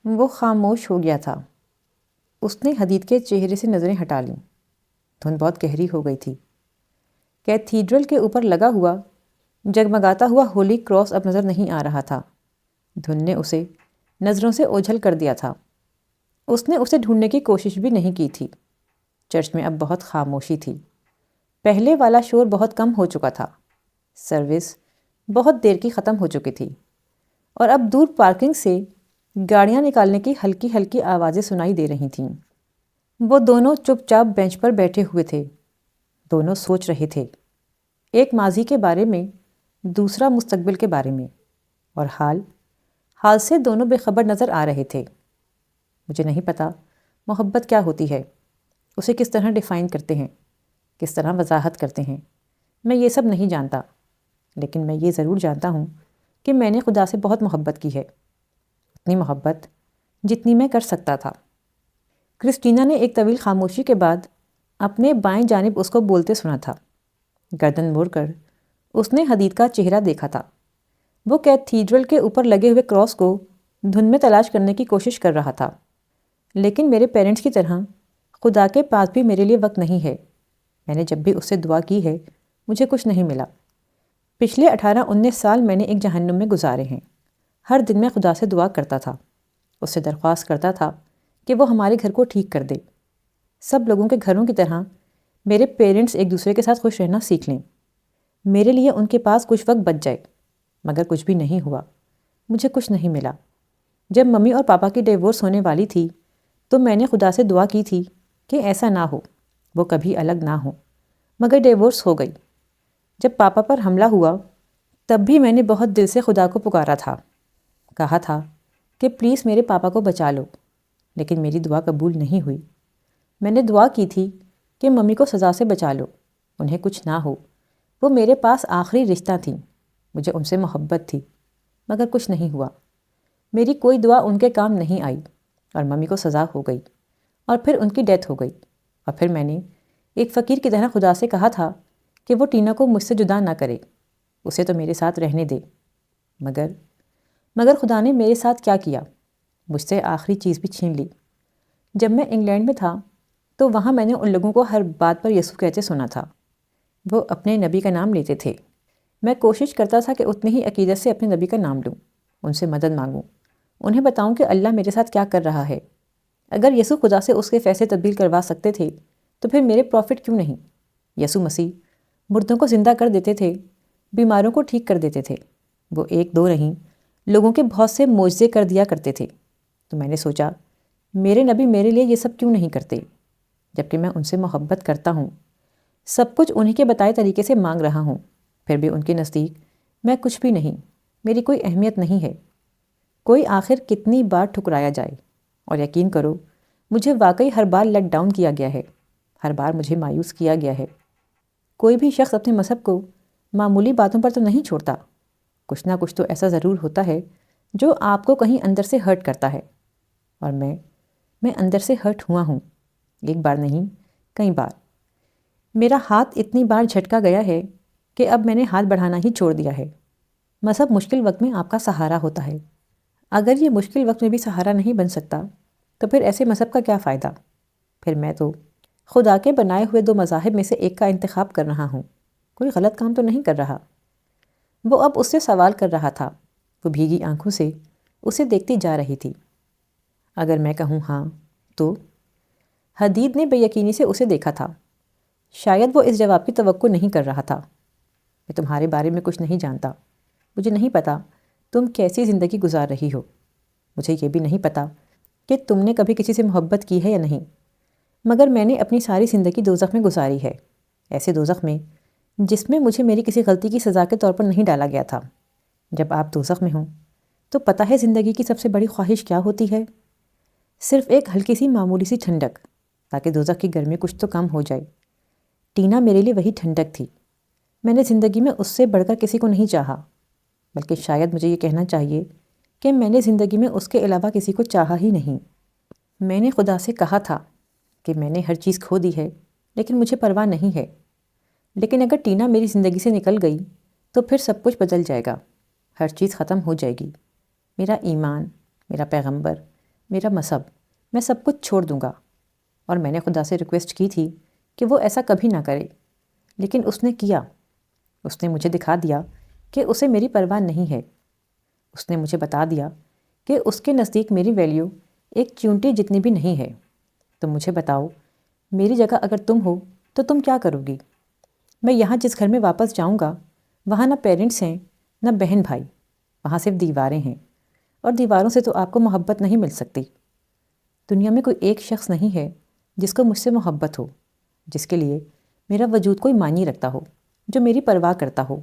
وہ خاموش ہو گیا تھا۔ اس نے حدید کے چہرے سے نظریں ہٹا لیں۔ دھند بہت گہری ہو گئی تھی۔ کیتھیڈرل کے اوپر لگا ہوا جگمگاتا ہوا ہولی کراس اب نظر نہیں آ رہا تھا۔ دھند نے اسے نظروں سے اوجھل کر دیا تھا۔ اس نے اسے ڈھونڈنے کی کوشش بھی نہیں کی تھی۔ چرچ میں اب بہت خاموشی تھی۔ پہلے والا شور بہت کم ہو چکا تھا۔ سروس بہت دیر کی ختم ہو چکی تھی اور اب دور پارکنگ سے گاڑیاں نکالنے کی ہلکی ہلکی آوازیں سنائی دے رہی تھیں۔ وہ دونوں چپ چاپ بینچ پر بیٹھے ہوئے تھے۔ دونوں سوچ رہے تھے، ایک ماضی کے بارے میں، دوسرا مستقبل کے بارے میں، اور حال سے دونوں بے خبر نظر آ رہے تھے۔ مجھے نہیں پتا محبت کیا ہوتی ہے، اسے کس طرح ڈیفائن کرتے ہیں، کس طرح وضاحت کرتے ہیں، میں یہ سب نہیں جانتا، لیکن میں یہ ضرور جانتا ہوں کہ میں نے خدا سے بہت محبت کی ہے، اتنی محبت جتنی میں کر سکتا تھا۔ کرسٹینا نے ایک طویل خاموشی کے بعد اپنے بائیں جانب اس کو بولتے سنا تھا۔ گردن موڑ کر اس نے حدید کا چہرہ دیکھا تھا۔ وہ کیتھیڈرل کے اوپر لگے ہوئے کراس کو دھند میں تلاش کرنے کی کوشش کر رہا تھا۔ لیکن میرے پیرنٹس کی طرح خدا کے پاس بھی میرے لیے وقت نہیں ہے۔ میں نے جب بھی اس سے دعا کی ہے مجھے کچھ نہیں ملا۔ پچھلے 18-19 سال میں نے ایک جہنم میں گزارے ہیں۔ ہر دن میں خدا سے دعا کرتا تھا، اس سے درخواست کرتا تھا کہ وہ ہمارے گھر کو ٹھیک کر دے۔ سب لوگوں کے گھروں کی طرح میرے پیرنٹس ایک دوسرے کے ساتھ خوش رہنا سیکھ لیں، میرے لیے ان کے پاس کچھ وقت بچ جائے، مگر کچھ بھی نہیں ہوا۔ مجھے کچھ نہیں ملا۔ جب ممی اور پاپا کی ڈیورس ہونے والی تھی تو میں نے خدا سے دعا کی تھی کہ ایسا نہ ہو، وہ کبھی الگ نہ ہوں، مگر ڈیورس ہو گئی۔ جب پاپا پر حملہ ہوا تب بھی میں نے بہت دل سے خدا کو پکارا تھا، کہا تھا کہ پلیز میرے پاپا کو بچا لو، لیکن میری دعا قبول نہیں ہوئی۔ میں نے دعا کی تھی کہ ممی کو سزا سے بچا لو، انہیں کچھ نہ ہو، وہ میرے پاس آخری رشتہ تھیں، مجھے ان سے محبت تھی، مگر کچھ نہیں ہوا۔ میری کوئی دعا ان کے کام نہیں آئی اور ممی کو سزا ہو گئی اور پھر ان کی ڈیتھ ہو گئی، اور پھر میں نے ایک فقیر کی طرح خدا سے کہا تھا کہ وہ ٹینا کو مجھ سے جدا نہ کرے، اسے تو میرے ساتھ رہنے دے۔ مگر خدا نے میرے ساتھ کیا کیا؟ مجھ سے آخری چیز بھی چھین لی۔ جب میں انگلینڈ میں تھا تو وہاں میں نے ان لوگوں کو ہر بات پر یسوع کہتے سنا تھا۔ وہ اپنے نبی کا نام لیتے تھے۔ میں کوشش کرتا تھا کہ اتنی ہی عقیدت سے اپنے نبی کا نام لوں، ان سے مدد مانگوں، انہیں بتاؤں کہ اللہ میرے ساتھ کیا کر رہا ہے۔ اگر یسوع خدا سے اس کے فیصلے تبدیل کروا سکتے تھے تو پھر میرے پروفٹ کیوں نہیں؟ یسوع مسیح مردوں کو زندہ کر دیتے تھے، بیماروں کو ٹھیک کر دیتے تھے، وہ ایک دو نہیں، لوگوں کے بہت سے معجزے کر دیا کرتے تھے۔ تو میں نے سوچا میرے نبی میرے لیے یہ سب کیوں نہیں کرتے، جبکہ میں ان سے محبت کرتا ہوں، سب کچھ انہی کے بتائے طریقے سے مانگ رہا ہوں، پھر بھی ان کے نزدیک میں کچھ بھی نہیں، میری کوئی اہمیت نہیں ہے۔ کوئی آخر کتنی بار ٹھکرایا جائے، اور یقین کرو مجھے واقعی ہر بار لیٹ ڈاؤن کیا گیا ہے، ہر بار مجھے مایوس کیا گیا ہے۔ کوئی بھی شخص اپنے مذہب کو معمولی باتوں پر تو نہیں چھوڑتا، کچھ نہ کچھ تو ایسا ضرور ہوتا ہے جو آپ کو کہیں اندر سے ہرٹ کرتا ہے، اور میں اندر سے ہرٹ ہوا ہوں، ایک بار نہیں کئی بار۔ میرا ہاتھ اتنی بار جھٹکا گیا ہے کہ اب میں نے ہاتھ بڑھانا ہی چھوڑ دیا ہے۔ مذہب مشکل وقت میں آپ کا سہارا ہوتا ہے، اگر یہ مشکل وقت میں بھی سہارا نہیں بن سکتا تو پھر ایسے مذہب کا کیا فائدہ؟ پھر میں تو خدا کے بنائے ہوئے 2 مذاہب میں سے ایک کا انتخاب کر رہا ہوں، کوئی غلط کام تو نہیں کر رہا۔ وہ اب اس سے سوال کر رہا تھا، وہ بھیگی آنکھوں سے اسے دیکھتی جا رہی تھی۔ اگر میں کہوں ہاں تو؟ حدید نے بے یقینی سے اسے دیکھا تھا، شاید وہ اس جواب کی توقع نہیں کر رہا تھا۔ میں تمہارے بارے میں کچھ نہیں جانتا، مجھے نہیں پتا تم کیسی زندگی گزار رہی ہو، مجھے یہ بھی نہیں پتا کہ تم نے کبھی کسی سے محبت کی ہے یا نہیں، مگر میں نے اپنی ساری زندگی دوزخ میں گزاری ہے، ایسے دوزخ میں جس میں مجھے میری کسی غلطی کی سزا کے طور پر نہیں ڈالا گیا تھا۔ جب آپ دوزخ میں ہوں تو پتہ ہے زندگی کی سب سے بڑی خواہش کیا ہوتی ہے؟ صرف ایک ہلکی سی معمولی سی ٹھنڈک، تاکہ دوزخ کی گرمی کچھ تو کم ہو جائے۔ ٹینا میرے لیے وہی ٹھنڈک تھی۔ میں نے زندگی میں اس سے بڑھ کر کسی کو نہیں چاہا، بلکہ شاید مجھے یہ کہنا چاہیے کہ میں نے زندگی میں اس کے علاوہ کسی کو چاہا ہی نہیں۔ میں نے خدا سے کہا تھا کہ میں نے ہر چیز کھو دی ہے لیکن مجھے پرواہ نہیں ہے، لیکن اگر ٹینا میری زندگی سے نکل گئی تو پھر سب کچھ بدل جائے گا، ہر چیز ختم ہو جائے گی، میرا ایمان، میرا پیغمبر، میرا مذہب، میں سب کچھ چھوڑ دوں گا۔ اور میں نے خدا سے ریکویسٹ کی تھی کہ وہ ایسا کبھی نہ کرے، لیکن اس نے کیا۔ اس نے مجھے دکھا دیا کہ اسے میری پرواہ نہیں ہے۔ اس نے مجھے بتا دیا کہ اس کے نزدیک میری ویلیو ایک چیونٹی جتنی بھی نہیں ہے۔ تم مجھے بتاؤ، میری جگہ اگر تم ہو تو تم کیا کرو گی؟ میں یہاں جس گھر میں واپس جاؤں گا وہاں نہ پیرنٹس ہیں نہ بہن بھائی، وہاں صرف دیواریں ہیں، اور دیواروں سے تو آپ کو محبت نہیں مل سکتی۔ دنیا میں کوئی ایک شخص نہیں ہے جس کو مجھ سے محبت ہو، جس کے لیے میرا وجود کوئی معنی رکھتا ہو، جو میری پرواہ کرتا ہو۔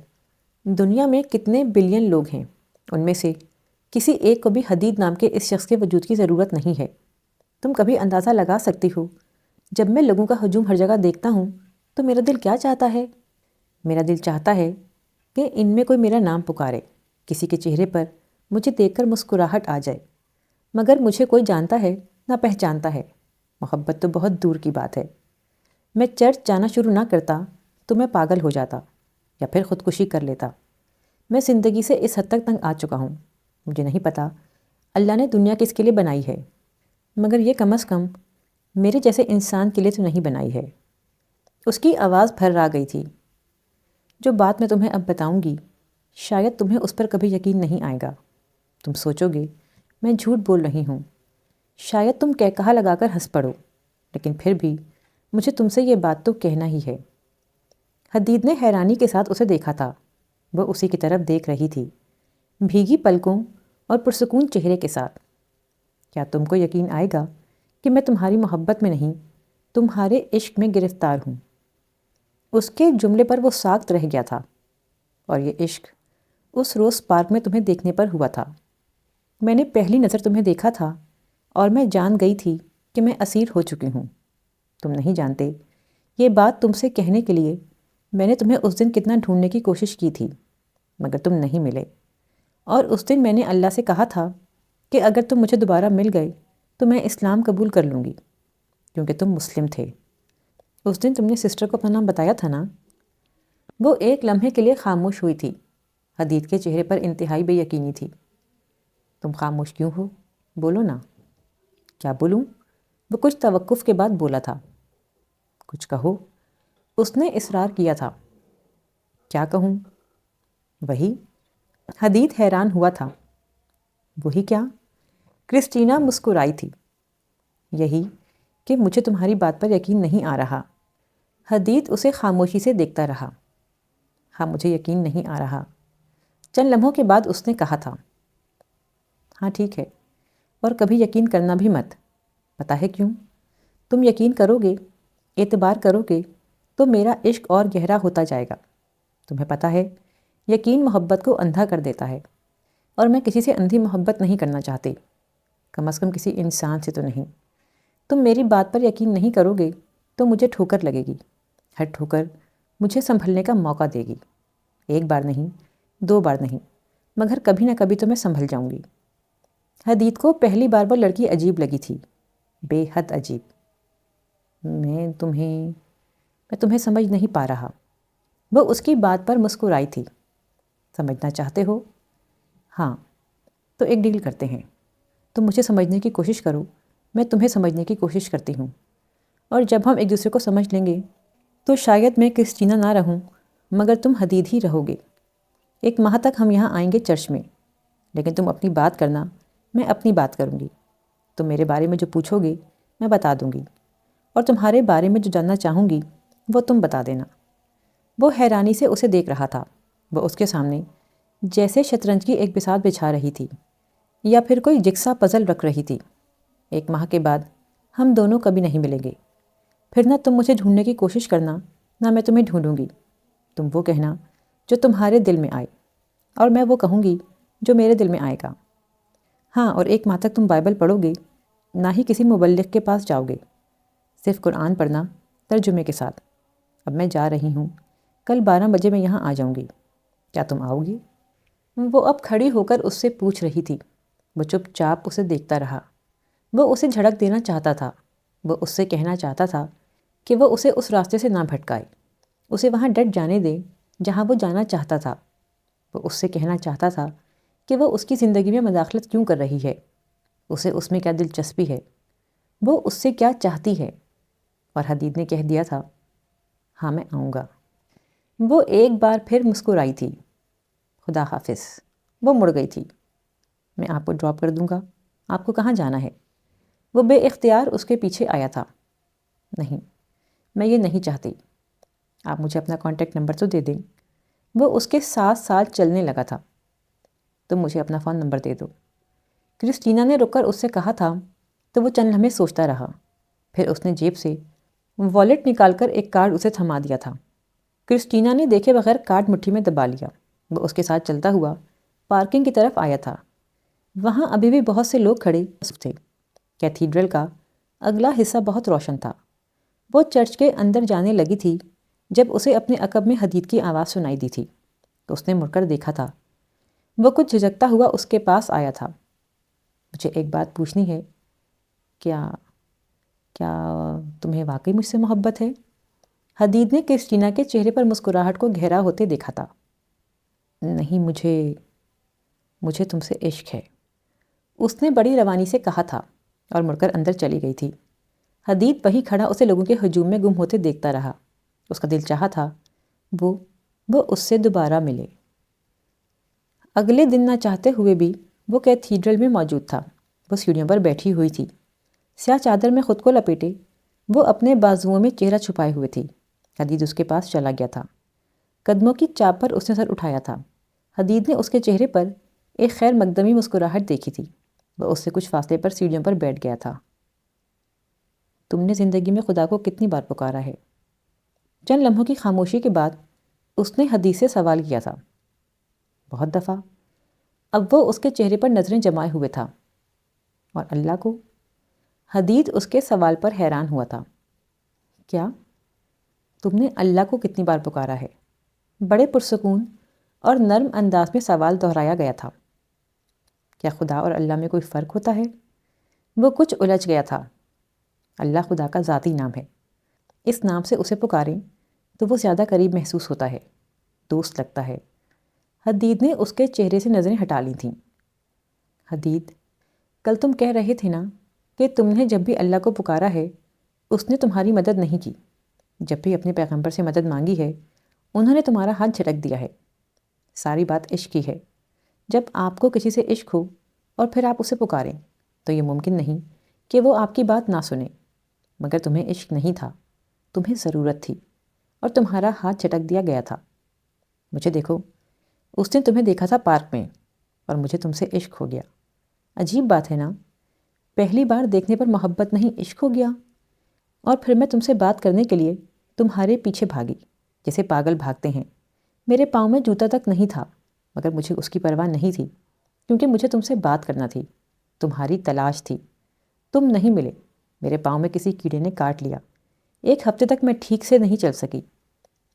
دنیا میں کتنے بلین لوگ ہیں، ان میں سے کسی ایک کو بھی حدید نام کے اس شخص کے وجود کی ضرورت نہیں ہے۔ تم کبھی اندازہ لگا سکتی ہو، جب میں لوگوں کا ہجوم ہر جگہ دیکھتا ہوں تو میرا دل کیا چاہتا ہے؟ میرا دل چاہتا ہے کہ ان میں کوئی میرا نام پکارے، کسی کے چہرے پر مجھے دیکھ کر مسکراہٹ آ جائے، مگر مجھے کوئی جانتا ہے نہ پہچانتا ہے۔ محبت تو بہت دور کی بات ہے۔ میں چرچ جانا شروع نہ کرتا تو میں پاگل ہو جاتا یا پھر خودکشی کر لیتا۔ میں زندگی سے اس حد تک تنگ آ چکا ہوں۔ مجھے نہیں پتا اللہ نے دنیا کس کے لیے بنائی ہے، مگر یہ کم از کم میرے جیسے انسان کے لیے تو نہیں بنائی ہے۔ اس کی آواز پھر آ گئی تھی۔ جو بات میں تمہیں اب بتاؤں گی، شاید تمہیں اس پر کبھی یقین نہیں آئے گا۔ تم سوچو گے میں جھوٹ بول رہی ہوں، شاید تم کہا لگا کر ہنس پڑو، لیکن پھر بھی مجھے تم سے یہ بات تو کہنا ہی ہے۔ حدید نے حیرانی کے ساتھ اسے دیکھا تھا۔ وہ اسی کی طرف دیکھ رہی تھی، بھیگی پلکوں اور پرسکون چہرے کے ساتھ۔ کیا تم کو یقین آئے گا کہ میں تمہاری محبت میں نہیں، تمہارے عشق میں گرفتار ہوں؟ اس کے جملے پر وہ ساکت رہ گیا تھا۔ اور یہ عشق اس روز پارک میں تمہیں دیکھنے پر ہوا تھا۔ میں نے پہلی نظر تمہیں دیکھا تھا اور میں جان گئی تھی کہ میں اسیر ہو چکی ہوں۔ تم نہیں جانتے، یہ بات تم سے کہنے کے لیے میں نے تمہیں اس دن کتنا ڈھونڈنے کی کوشش کی تھی، مگر تم نہیں ملے۔ اور اس دن میں نے اللہ سے کہا تھا کہ اگر تم مجھے دوبارہ مل گئے تو میں اسلام قبول کر لوں گی، کیونکہ تم مسلم تھے۔ اس دن تم نے سسٹر کو اپنا نام بتایا تھا نا؟ وہ ایک لمحے کے لیے خاموش ہوئی تھی۔ حدید کے چہرے پر انتہائی بے یقینی تھی۔ تم خاموش کیوں ہو؟ بولو نا۔ کیا بولوں؟ وہ کچھ توقف کے بعد بولا تھا۔ کچھ کہو، اس نے اصرار کیا تھا۔ کیا کہوں؟ وہی۔ حدید حیران ہوا تھا۔ وہی کیا؟ کرسٹینا مسکرائی تھی۔ یہی کہ مجھے تمہاری بات پر یقین نہیں آ رہا۔ حدید اسے خاموشی سے دیکھتا رہا۔ ہاں، مجھے یقین نہیں آ رہا۔ چند لمحوں کے بعد اس نے کہا تھا، ہاں ٹھیک ہے، اور کبھی یقین کرنا بھی مت۔ پتہ ہے کیوں؟ تم یقین کرو گے، اعتبار کرو گے تو میرا عشق اور گہرا ہوتا جائے گا۔ تمہیں پتہ ہے یقین محبت کو اندھا کر دیتا ہے، اور میں کسی سے اندھی محبت نہیں کرنا چاہتی، کم از کم کسی انسان سے تو نہیں۔ تم میری بات پر یقین نہیں کرو گے تو مجھے ٹھوکر لگے گی۔ ہر ٹھوکر مجھے سنبھلنے کا موقع دے گی۔ ایک بار نہیں، دو بار نہیں، مگر کبھی نہ کبھی تو میں سنبھل جاؤں گی۔ حدید کو پہلی بار وہ لڑکی عجیب لگی تھی، بے حد عجیب۔ میں تمہیں سمجھ نہیں پا رہا۔ وہ اس کی بات پر مسکرائی تھی۔ سمجھنا چاہتے ہو؟ ہاں، تو ایک ڈیل کرتے ہیں۔ تم مجھے سمجھنے کی کوشش کرو، میں تمہیں سمجھنے کی کوشش کرتی ہوں، اور جب ہم ایک دوسرے کو سمجھ لیں گے تو شاید میں کرسٹینا نہ رہوں، مگر تم حدید ہی رہو گے۔ ایک ماہ تک ہم یہاں آئیں گے چرچ میں، لیکن تم اپنی بات کرنا، میں اپنی بات کروں گی۔ تم میرے بارے میں جو پوچھو گے میں بتا دوں گی، اور تمہارے بارے میں جو جاننا چاہوں گی وہ تم بتا دینا۔ وہ حیرانی سے اسے دیکھ رہا تھا۔ وہ اس کے سامنے جیسے شطرنج کی ایک بساط بچھا رہی تھی، یا پھر کوئی جگسا پزل رکھ رہی تھی۔ ایک ماہ کے بعد ہم دونوں کبھی نہیں ملیں گے۔ پھر نہ تم مجھے ڈھونڈنے کی کوشش کرنا، نہ میں تمہیں ڈھونڈوں گی۔ تم وہ کہنا جو تمہارے دل میں آئے، اور میں وہ کہوں گی جو میرے دل میں آئے گا۔ ہاں، اور ایک ماہ تک تم بائبل پڑھو گے، نہ ہی کسی مبلغ کے پاس جاؤ گے، صرف قرآن پڑھنا ترجمے کے ساتھ۔ اب میں جا رہی ہوں، کل 12 بجے میں یہاں آ جاؤں گی، کیا تم آؤ گی؟ وہ اب کھڑی ہو کر اس سے پوچھ رہی تھی۔ وہ چپ چاپ اسے دیکھتا رہا۔ وہ اسے جھڑک دینا چاہتا تھا۔ وہ اس سے کہنا چاہتا تھا کہ وہ اسے اس راستے سے نہ بھٹکائے، اسے وہاں ڈٹ جانے دے جہاں وہ جانا چاہتا تھا۔ وہ اس سے کہنا چاہتا تھا کہ وہ اس کی زندگی میں مداخلت کیوں کر رہی ہے، اسے اس میں کیا دلچسپی ہے، وہ اس سے کیا چاہتی ہے۔ اور حدید نے کہہ دیا تھا، ہاں میں آؤں گا۔ وہ ایک بار پھر مسکرائی تھی۔ خدا حافظ۔ وہ مڑ گئی تھی۔ میں آپ کو ڈراپ کر دوں گا، آپ کو کہاں جانا ہے؟ وہ بے اختیار اس کے پیچھے آیا تھا۔ نہیں، میں یہ نہیں چاہتی۔ آپ مجھے اپنا کانٹیکٹ نمبر تو دے دیں۔ وہ اس کے ساتھ ساتھ چلنے لگا تھا۔ تم مجھے اپنا فون نمبر دے دو۔ کرسٹینا نے رک کر اس سے کہا تھا تو وہ چند لمحے سوچتا رہا۔ پھر اس نے جیب سے والیٹ نکال کر ایک کارڈ اسے تھما دیا تھا۔ کرسٹینا نے دیکھے بغیر کارڈ مٹھی میں دبا لیا۔ وہ اس کے ساتھ چلتا ہوا پارکنگ کی طرف آیا تھا۔ وہاں ابھی بھی بہت سے لوگ کھڑے تھے۔ کیتھیڈرل کا اگلا حصہ بہت روشن تھا۔ وہ چرچ کے اندر جانے لگی تھی جب اسے اپنے عقب میں حدید کی آواز سنائی دی تھی تو اس نے مڑ کر دیکھا تھا۔ وہ کچھ جھجکتا ہوا اس کے پاس آیا تھا۔ مجھے ایک بات پوچھنی ہے، کیا تمہیں واقعی مجھ سے محبت ہے؟ حدید نے کرسٹینا کے چہرے پر مسکراہٹ کو گہرا ہوتے دیکھا تھا۔ نہیں، مجھے تم سے عشق ہے، اس نے بڑی روانی سے کہا تھا اور مڑ کر اندر چلی گئی تھی۔ حدید وہیں کھڑا اسے لوگوں کے ہجوم میں گم ہوتے دیکھتا رہا۔ اس کا دل چاہا تھا وہ اس سے دوبارہ ملے۔ اگلے دن نہ چاہتے ہوئے بھی وہ کیتھیڈرل میں موجود تھا۔ وہ سیڑھیوں پر بیٹھی ہوئی تھی، سیاہ چادر میں خود کو لپیٹے۔ وہ اپنے بازوؤں میں چہرہ چھپائے ہوئے تھی۔ حدید اس کے پاس چلا گیا تھا۔ قدموں کی چاپ پر اس نے سر اٹھایا تھا۔ حدید نے اس کے چہرے پر ایک خیر مقدمی مسکراہٹ دیکھی تھی۔ وہ اس سے کچھ فاصلے پر سیڑھیوں پر بیٹھ گیا تھا۔ تم نے زندگی میں خدا کو کتنی بار پکارا ہے؟ چند لمحوں کی خاموشی کے بعد اس نے حدید سے سوال کیا تھا۔ بہت دفعہ۔ اب وہ اس کے چہرے پر نظریں جمائے ہوئے تھا۔ اور اللہ کو؟ حدید اس کے سوال پر حیران ہوا تھا۔ کیا تم نے اللہ کو کتنی بار پکارا ہے؟ بڑے پرسکون اور نرم انداز میں سوال دہرایا گیا تھا۔ کیا خدا اور اللہ میں کوئی فرق ہوتا ہے؟ وہ کچھ الجھ گیا تھا۔ اللہ خدا کا ذاتی نام ہے۔ اس نام سے اسے پکاریں تو وہ زیادہ قریب محسوس ہوتا ہے، دوست لگتا ہے۔ حدید نے اس کے چہرے سے نظریں ہٹا لی تھیں۔ حدید، کل تم کہہ رہے تھے نا کہ تم نے جب بھی اللہ کو پکارا ہے اس نے تمہاری مدد نہیں کی۔ جب بھی اپنے پیغمبر سے مدد مانگی ہے انہوں نے تمہارا ہاتھ جھٹک دیا ہے۔ ساری بات عشق کی ہے۔ جب آپ کو کسی سے عشق ہو اور پھر آپ اسے پکاریں تو یہ ممکن نہیں کہ وہ آپ کی بات نہ سنے۔ مگر تمہیں عشق نہیں تھا، تمہیں ضرورت تھی، اور تمہارا ہاتھ جھٹک دیا گیا تھا۔ مجھے دیکھو، اس نے تمہیں دیکھا تھا پارک میں اور مجھے تم سے عشق ہو گیا۔ عجیب بات ہے نا، پہلی بار دیکھنے پر محبت نہیں عشق ہو گیا۔ اور پھر میں تم سے بات کرنے کے لیے تمہارے پیچھے بھاگی جیسے پاگل بھاگتے ہیں۔ میرے پاؤں میں جوتا تک نہیں تھا مگر مجھے اس کی پرواہ نہیں تھی، کیونکہ مجھے تم سے بات کرنا تھی، تمہاری تلاش تھی۔ تم نہیں ملے، میرے پاؤں میں کسی کیڑے نے کاٹ لیا۔ ایک ہفتے تک میں ٹھیک سے نہیں چل سکی۔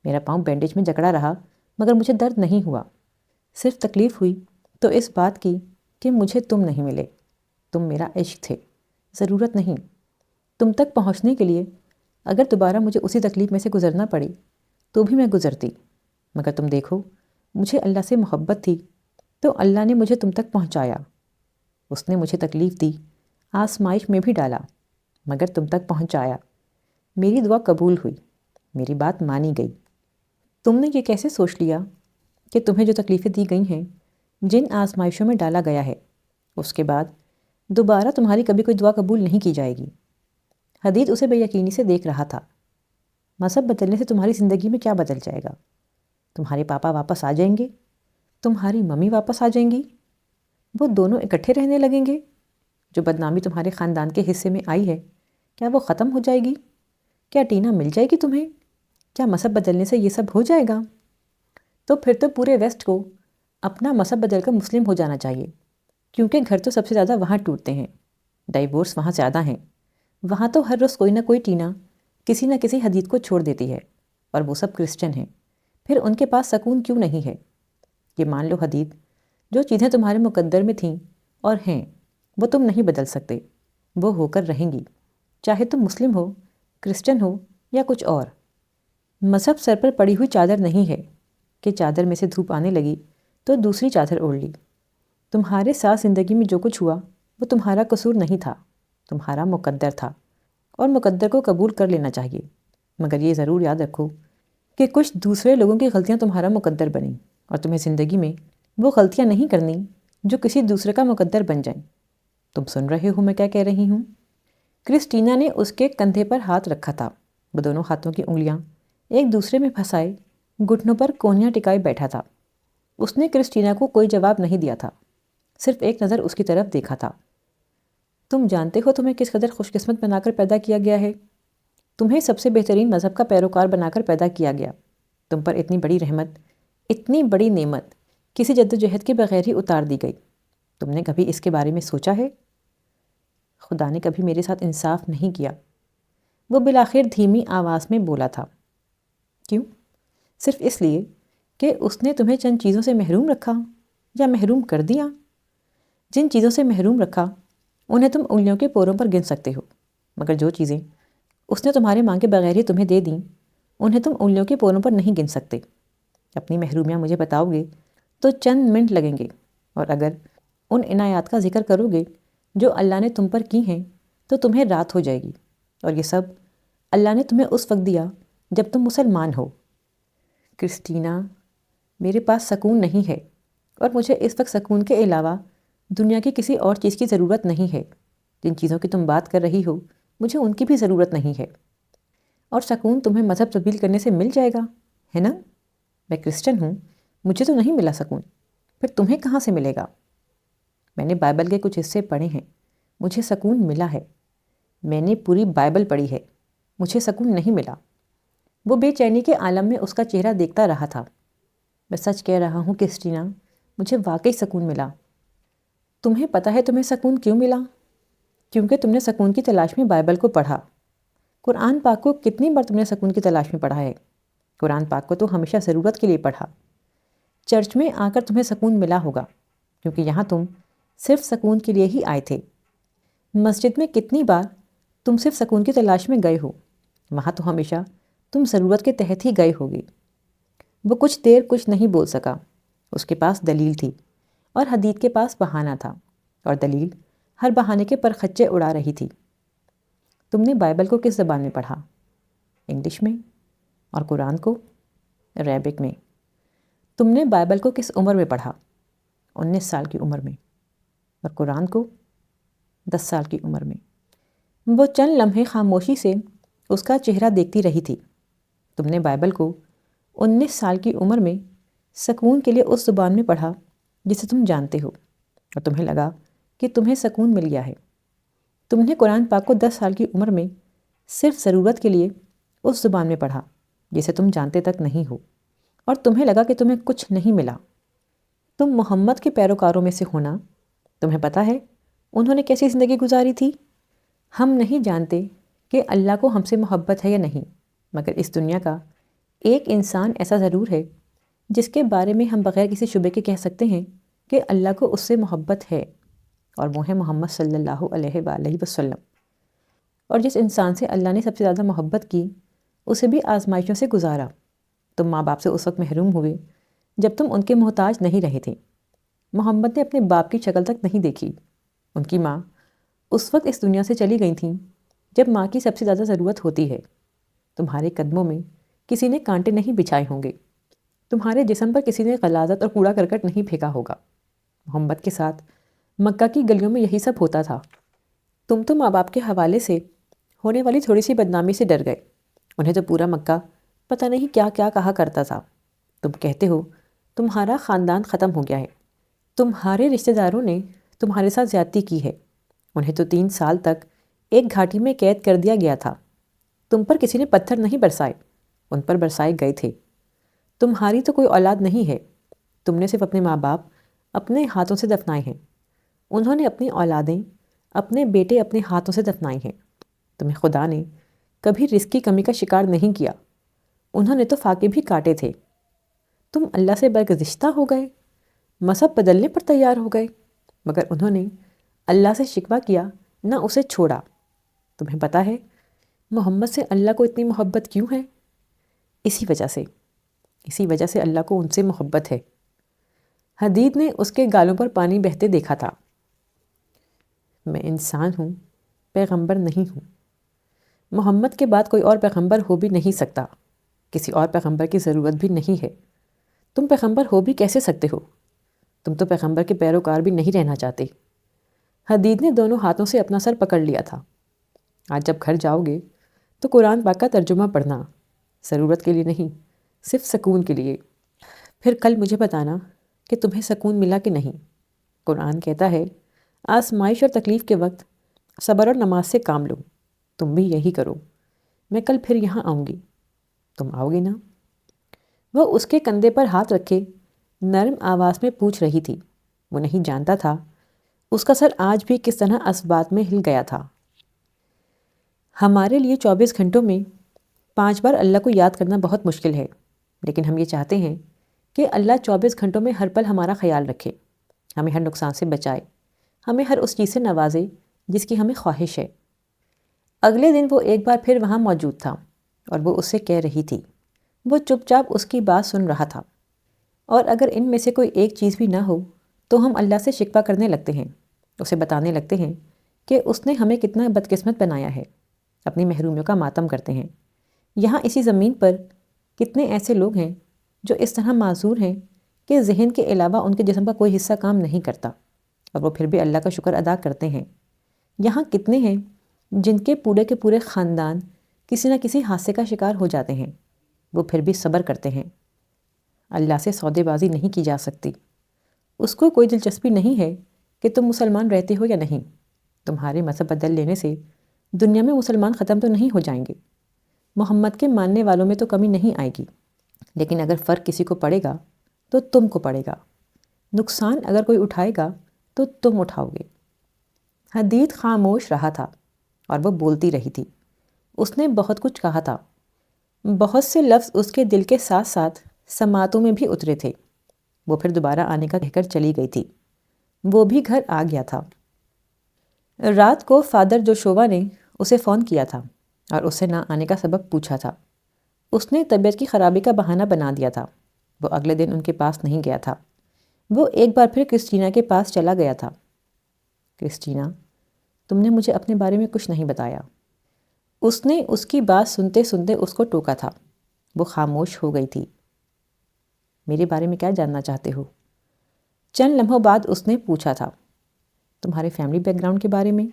میرا پاؤں بینڈیج میں جکڑا رہا مگر مجھے درد نہیں ہوا۔ صرف تکلیف ہوئی تو اس بات کی کہ مجھے تم نہیں ملے۔ تم میرا عشق تھے، ضرورت نہیں۔ تم تک پہنچنے کے لیے اگر دوبارہ مجھے اسی تکلیف میں سے گزرنا پڑی تو بھی میں گزرتی۔ مگر تم دیکھو، مجھے اللہ سے محبت تھی تو اللہ نے مجھے تم تک پہنچایا۔ اس نے مجھے تکلیف دی، آزمائش میں بھی ڈالا، مگر تم تک پہنچایا۔ میری دعا قبول ہوئی، میری بات مانی گئی۔ تم نے یہ کیسے سوچ لیا کہ تمہیں جو تکلیفیں دی گئی ہیں، جن آزمائشوں میں ڈالا گیا ہے، اس کے بعد دوبارہ تمہاری کبھی کوئی دعا قبول نہیں کی جائے گی؟ حدید اسے بے یقینی سے دیکھ رہا تھا۔ مذہب بدلنے سے تمہاری زندگی میں کیا بدل جائے گا؟ تمہارے پاپا واپس آ جائیں گے؟ تمہاری ممی واپس آ جائیں گی؟ وہ دونوں اکٹھے رہنے لگیں گے؟ جو بدنامی تمہارے خاندان کے حصے میں آئی ہے، کیا وہ ختم ہو جائے گی؟ کیا ٹینا مل جائے گی تمہیں؟ کیا مذہب بدلنے سے یہ سب ہو جائے گا؟ تو پھر تو پورے ویسٹ کو اپنا مذہب بدل کر مسلم ہو جانا چاہیے، کیونکہ گھر تو سب سے زیادہ وہاں ٹوٹتے ہیں، ڈائیورس وہاں زیادہ ہیں۔ وہاں تو ہر روز کوئی نہ کوئی ٹینا کسی نہ کسی حدید کو چھوڑ دیتی ہے، اور وہ سب کرسچن ہیں۔ پھر ان کے پاس سکون کیوں نہیں ہے؟ یہ مان لو حدید، جو چیزیں تمہارے مقدر میں تھیں اور ہیں وہ تم نہیں بدل سکتے، وہ ہو کر رہیں گی، چاہے تم مسلم ہو، کرسچن ہو یا کچھ اور۔ مذہب سر پر پڑی ہوئی چادر نہیں ہے کہ چادر میں سے دھوپ آنے لگی تو دوسری چادر اوڑھ لی۔ تمہارے ساتھ زندگی میں جو کچھ ہوا وہ تمہارا قصور نہیں تھا، تمہارا مقدر تھا، اور مقدر کو قبول کر لینا چاہیے، مگر یہ ضرور یاد رکھو کہ کچھ دوسرے لوگوں کی غلطیاں تمہارا مقدر بنیں، اور تمہیں زندگی میں وہ غلطیاں نہیں کرنی جو کسی دوسرے کا مقدر بن جائیں۔ تم سن رہے ہو میں کیا کہہ رہی ہوں؟ کرسٹینا نے اس کے کندھے پر ہاتھ رکھا تھا۔ وہ دونوں ہاتھوں کی انگلیاں ایک دوسرے میں پھنسائے گھٹنوں پر کونیاں ٹکائے بیٹھا تھا۔ اس نے کرسٹینا کو کوئی جواب نہیں دیا تھا، صرف ایک نظر اس کی طرف دیکھا تھا۔ تم جانتے ہو تمہیں کس قدر خوش قسمت بنا کر پیدا کیا گیا ہے؟ تمہیں سب سے بہترین مذہب کا پیروکار بنا کر پیدا کیا گیا۔ تم پر اتنی بڑی رحمت، اتنی بڑی نعمت کسی جدوجہد کے بغیر ہی اتار دی گئی۔ تم نے کبھی اس کے بارے میں سوچا ہے؟ خدا نے کبھی میرے ساتھ انصاف نہیں کیا، وہ بالآخر دھیمی آواز میں بولا تھا۔ کیوں؟ صرف اس لیے کہ اس نے تمہیں چند چیزوں سے محروم رکھا یا محروم کر دیا؟ جن چیزوں سے محروم رکھا انہیں تم انگلیوں کے پوروں پر گن سکتے ہو، مگر جو چیزیں اس نے تمہارے مانگے بغیر ہی تمہیں دے دیں انہیں تم انگلیوں کے پوروں پر نہیں گن سکتے۔ اپنی محرومیاں مجھے بتاؤ گے تو چند منٹ لگیں گے، اور اگر ان عنایات کا ذکر کرو گے جو اللہ نے تم پر کی ہیں تو تمہیں رات ہو جائے گی، اور یہ سب اللہ نے تمہیں اس وقت دیا جب تم مسلمان ہو۔ کرسٹینا، میرے پاس سکون نہیں ہے، اور مجھے اس وقت سکون کے علاوہ دنیا کی کسی اور چیز کی ضرورت نہیں ہے۔ جن چیزوں کی تم بات کر رہی ہو مجھے ان کی بھی ضرورت نہیں ہے، اور سکون تمہیں مذہب تبدیل کرنے سے مل جائے گا، ہے نا؟ میں کرسچن ہوں، مجھے تو نہیں ملا سکون، پھر تمہیں کہاں سے ملے گا؟ میں نے بائبل کے کچھ حصے پڑھے ہیں، مجھے سکون ملا ہے۔ میں نے پوری بائبل پڑھی ہے، مجھے سکون نہیں ملا۔ وہ بے چینی کے عالم میں اس کا چہرہ دیکھتا رہا تھا۔ میں سچ کہہ رہا ہوں کرسٹینا، مجھے واقعی سکون ملا۔ تمہیں پتہ ہے تمہیں سکون کیوں ملا؟ کیونکہ تم نے سکون کی تلاش میں بائبل کو پڑھا۔ قرآن پاک کو کتنی بار تم نے سکون کی تلاش میں پڑھا ہے؟ قرآن پاک کو تو ہمیشہ ضرورت کے لیے پڑھا۔ چرچ میں آ کر تمہیں سکون ملا ہوگا، کیونکہ یہاں تم صرف سکون کے لیے ہی آئے تھے۔ مسجد میں کتنی بار تم صرف سکون کی تلاش میں گئے ہو؟ وہاں تو ہمیشہ تم ضرورت کے تحت ہی گئے ہوگے۔ وہ کچھ دیر کچھ نہیں بول سکا۔ اس کے پاس دلیل تھی، اور حدید کے پاس بہانہ تھا، اور دلیل ہر بہانے کے پرخچے اڑا رہی تھی۔ تم نے بائبل کو کس زبان میں پڑھا؟ انگلش میں؟ اور قرآن کو؟ عربک میں۔ تم نے بائبل کو کس عمر میں پڑھا؟ 19 سال کی عمر میں۔ اور قرآن کو؟ 10 سال کی عمر میں۔ وہ چند لمحے خاموشی سے اس کا چہرہ دیکھتی رہی تھی۔ تم نے بائبل کو 19 سال کی عمر میں سکون کے لیے اس زبان میں پڑھا جسے تم جانتے ہو، اور تمہیں لگا کہ تمہیں سکون مل گیا ہے۔ تم نے قرآن پاک کو 10 سال کی عمر میں صرف ضرورت کے لیے اس زبان میں پڑھا جسے تم جانتے تک نہیں ہو، اور تمہیں لگا کہ تمہیں کچھ نہیں ملا۔ تم محمد کے پیروکاروں میں سے ہونا، تمہیں پتہ ہے انہوں نے کیسی زندگی گزاری تھی؟ ہم نہیں جانتے کہ اللہ کو ہم سے محبت ہے یا نہیں، مگر اس دنیا کا ایک انسان ایسا ضرور ہے جس کے بارے میں ہم بغیر کسی شبے کے کہہ سکتے ہیں کہ اللہ کو اس سے محبت ہے، اور وہ ہے محمد صلی اللہ علیہ وآلہ وسلم۔ اور جس انسان سے اللہ نے سب سے زیادہ محبت کی اسے بھی آزمائشوں سے گزارا۔ تم ماں باپ سے اس وقت محروم ہوئے جب تم ان کے محتاج نہیں رہے تھے۔ محمد نے اپنے باپ کی شکل تک نہیں دیکھی۔ ان کی ماں اس وقت اس دنیا سے چلی گئی تھیں جب ماں کی سب سے زیادہ ضرورت ہوتی ہے۔ تمہارے قدموں میں کسی نے کانٹے نہیں بچھائے ہوں گے، تمہارے جسم پر کسی نے غلاظت اور کوڑا کرکٹ نہیں پھینکا ہوگا۔ محمد کے ساتھ مکہ کی گلیوں میں یہی سب ہوتا تھا۔ تم تو ماں باپ کے حوالے سے ہونے والی تھوڑی سی بدنامی سے ڈر گئے۔ انہیں تو پورا مکہ پتہ نہیں کیا کیا کہا کرتا تھا۔ تم کہتے ہو تمہارا خاندان ختم ہو گیا ہے، تمہارے رشتہ داروں نے تمہارے ساتھ زیادتی کی ہے، انہیں تو 3 سال تک ایک گھاٹی میں قید کر دیا گیا تھا۔ تم پر کسی نے پتھر نہیں برسائے، ان پر برسائے گئے تھے۔ تمہاری تو کوئی اولاد نہیں ہے، تم نے صرف اپنے ماں باپ اپنے ہاتھوں سے دفنائے ہیں، انہوں نے اپنی اولادیں اپنے بیٹے اپنے ہاتھوں سے دفنائی ہیں۔ تمہیں خدا نے کبھی رزق کی کمی کا شکار نہیں کیا، انہوں نے تو فاقے بھی کاٹے تھے۔ تم اللہ سے برگزشتہ ہو گئے، مذہب بدلنے پر تیار ہو گئے، مگر انہوں نے اللہ سے شکوہ کیا نہ اسے چھوڑا۔ تمہیں پتہ ہے محمد سے اللہ کو اتنی محبت کیوں ہے؟ اسی وجہ سے اللہ کو ان سے محبت ہے۔ حدید نے اس کے گالوں پر پانی بہتے دیکھا تھا۔ میں انسان ہوں، پیغمبر نہیں ہوں۔ محمد کے بعد کوئی اور پیغمبر ہو بھی نہیں سکتا، کسی اور پیغمبر کی ضرورت بھی نہیں ہے۔ تم پیغمبر ہو بھی کیسے سکتے ہو؟ تم تو پیغمبر کے پیروکار بھی نہیں رہنا چاہتے۔ حدید نے دونوں ہاتھوں سے اپنا سر پکڑ لیا تھا۔ آج جب گھر جاؤ گے تو قرآن پاک کا ترجمہ پڑھنا، ضرورت کے لیے نہیں، صرف سکون کے لیے۔ پھر کل مجھے بتانا کہ تمہیں سکون ملا کہ نہیں۔ قرآن کہتا ہے آزمائش اور تکلیف کے وقت صبر اور نماز سے کام لو۔ تم بھی یہی کرو۔ میں کل پھر یہاں آؤں گی، تم آؤ گی نا؟ وہ اس کے کندھے پر ہاتھ رکھے نرم آواز میں پوچھ رہی تھی۔ وہ نہیں جانتا تھا اس کا سر آج بھی کس طرح اسبات میں ہل گیا تھا۔ ہمارے لیے 24 گھنٹوں میں 5 بار اللہ کو یاد کرنا بہت مشکل ہے، لیکن ہم یہ چاہتے ہیں کہ اللہ 24 گھنٹوں میں ہر پل ہمارا خیال رکھے، ہمیں ہر نقصان سے بچائے، ہمیں ہر اس چیز سے نوازے جس کی ہمیں خواہش ہے۔ اگلے دن وہ ایک بار پھر وہاں موجود تھا اور وہ اس سے کہہ رہی تھی۔ وہ چپ چاپ اس کی بات سن رہا تھا۔ اور اگر ان میں سے کوئی ایک چیز بھی نہ ہو تو ہم اللہ سے شکوہ کرنے لگتے ہیں، اسے بتانے لگتے ہیں کہ اس نے ہمیں کتنا بدقسمت بنایا ہے، اپنی محرومیوں کا ماتم کرتے ہیں۔ یہاں اسی زمین پر کتنے ایسے لوگ ہیں جو اس طرح معذور ہیں کہ ذہن کے علاوہ ان کے جسم کا کوئی حصہ کام نہیں کرتا، اور وہ پھر بھی اللہ کا شکر ادا کرتے ہیں۔ یہاں کتنے ہیں جن کے پورے خاندان کسی نہ کسی حادثے کا شکار ہو جاتے ہیں، وہ پھر بھی صبر کرتے ہیں۔ اللہ سے سودے بازی نہیں کی جا سکتی۔ اس کو کوئی دلچسپی نہیں ہے کہ تم مسلمان رہتے ہو یا نہیں۔ تمہارے مذہب بدل لینے سے دنیا میں مسلمان ختم تو نہیں ہو جائیں گے۔ محمد کے ماننے والوں میں تو کمی نہیں آئے گی، لیکن اگر فرق کسی کو پڑے گا تو تم کو پڑے گا۔ نقصان اگر کوئی اٹھائے گا تو تم اٹھاؤ گے۔ حدید خاموش رہا تھا اور وہ بولتی رہی تھی۔ اس نے بہت کچھ کہا تھا، بہت سے لفظ اس کے دل کے ساتھ ساتھ سماعتوں میں بھی اترے تھے۔ وہ پھر دوبارہ آنے کا کہہ کر چلی گئی تھی۔ وہ بھی گھر آ گیا تھا۔ رات کو فادر جوشوا نے اسے فون کیا تھا اور اس سے نہ آنے کا سبب پوچھا تھا۔ اس نے طبیعت کی خرابی کا بہانہ بنا دیا تھا۔ وہ اگلے دن ان کے پاس نہیں گیا تھا۔ وہ ایک بار پھر کرسٹینا کے پاس چلا گیا تھا۔ کرسٹینا، تم نے مجھے اپنے بارے میں کچھ نہیں بتایا۔ اس نے اس کی بات سنتے سنتے اس کو ٹوکا تھا۔ وہ خاموش ہو گئی تھی۔ میرے بارے میں کیا جاننا چاہتے ہو؟ چند لمحوں بعد اس نے پوچھا تھا۔ تمہارے فیملی بیک گراؤنڈ کے بارے میں؟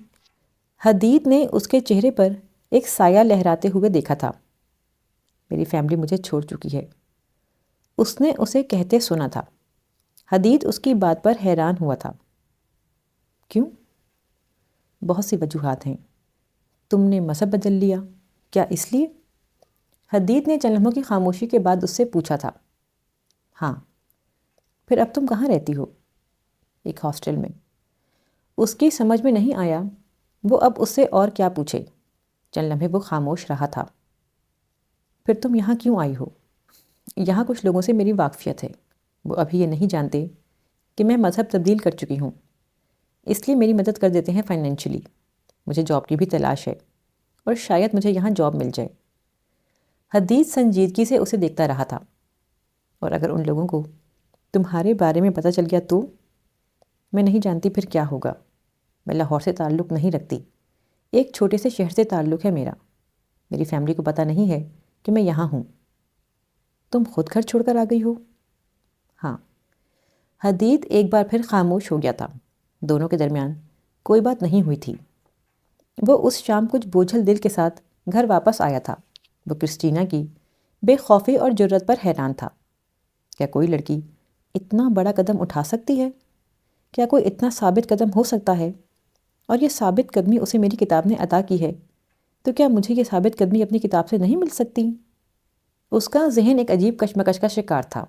حدید نے اس کے چہرے پر ایک سایہ لہراتے ہوئے دیکھا تھا۔ میری فیملی مجھے چھوڑ چکی ہے، اس نے اسے کہتے سنا تھا۔ حدید اس کی بات پر حیران ہوا تھا۔ کیوں؟ بہت سی وجوہات ہیں۔ تم نے مذہب بدل لیا، کیا اس لیے؟ حدید نے چند لمحوں کی خاموشی کے بعد اس سے پوچھا تھا۔ ہاں۔ پھر اب تم کہاں رہتی ہو؟ ایک ہاسٹل میں۔ اس کی سمجھ میں نہیں آیا وہ اب اس سے اور کیا پوچھے۔ چند لمحے وہ خاموش رہا تھا۔ پھر تم یہاں کیوں آئی ہو؟ یہاں کچھ لوگوں سے میری واقفیت ہے، وہ ابھی یہ نہیں جانتے کہ میں مذہب تبدیل کر چکی ہوں، اس لیے میری مدد کر دیتے ہیں فائنینشلی۔ مجھے جاب کی بھی تلاش ہے اور شاید مجھے یہاں جاب مل جائے۔ حدید سنجیدگی سے اسے دیکھتا رہا تھا۔ اور اگر ان لوگوں کو تمہارے بارے میں پتہ چل گیا تو؟ میں نہیں جانتی پھر کیا ہوگا۔ میں لاہور سے تعلق نہیں رکھتی، ایک چھوٹے سے شہر سے تعلق ہے میرا۔ میری فیملی کو پتہ نہیں ہے کہ میں یہاں ہوں۔ تم خود گھر چھوڑ کر آ گئی ہو؟ ہاں۔ حدید ایک بار پھر خاموش ہو گیا تھا۔ دونوں کے درمیان کوئی بات نہیں ہوئی تھی۔ وہ اس شام کچھ بوجھل دل کے ساتھ گھر واپس آیا تھا۔ وہ کرسٹینا کی بے خوفی اور جرأت پر حیران تھا۔ کیا کوئی لڑکی اتنا بڑا قدم اٹھا سکتی ہے؟ کیا کوئی اتنا ثابت قدم ہو سکتا ہے؟ اور یہ ثابت قدمی اسے میری کتاب نے عطا کی ہے، تو کیا مجھے یہ ثابت قدمی اپنی کتاب سے نہیں مل سکتی؟ اس کا ذہن ایک عجیب کشمکش کا شکار تھا۔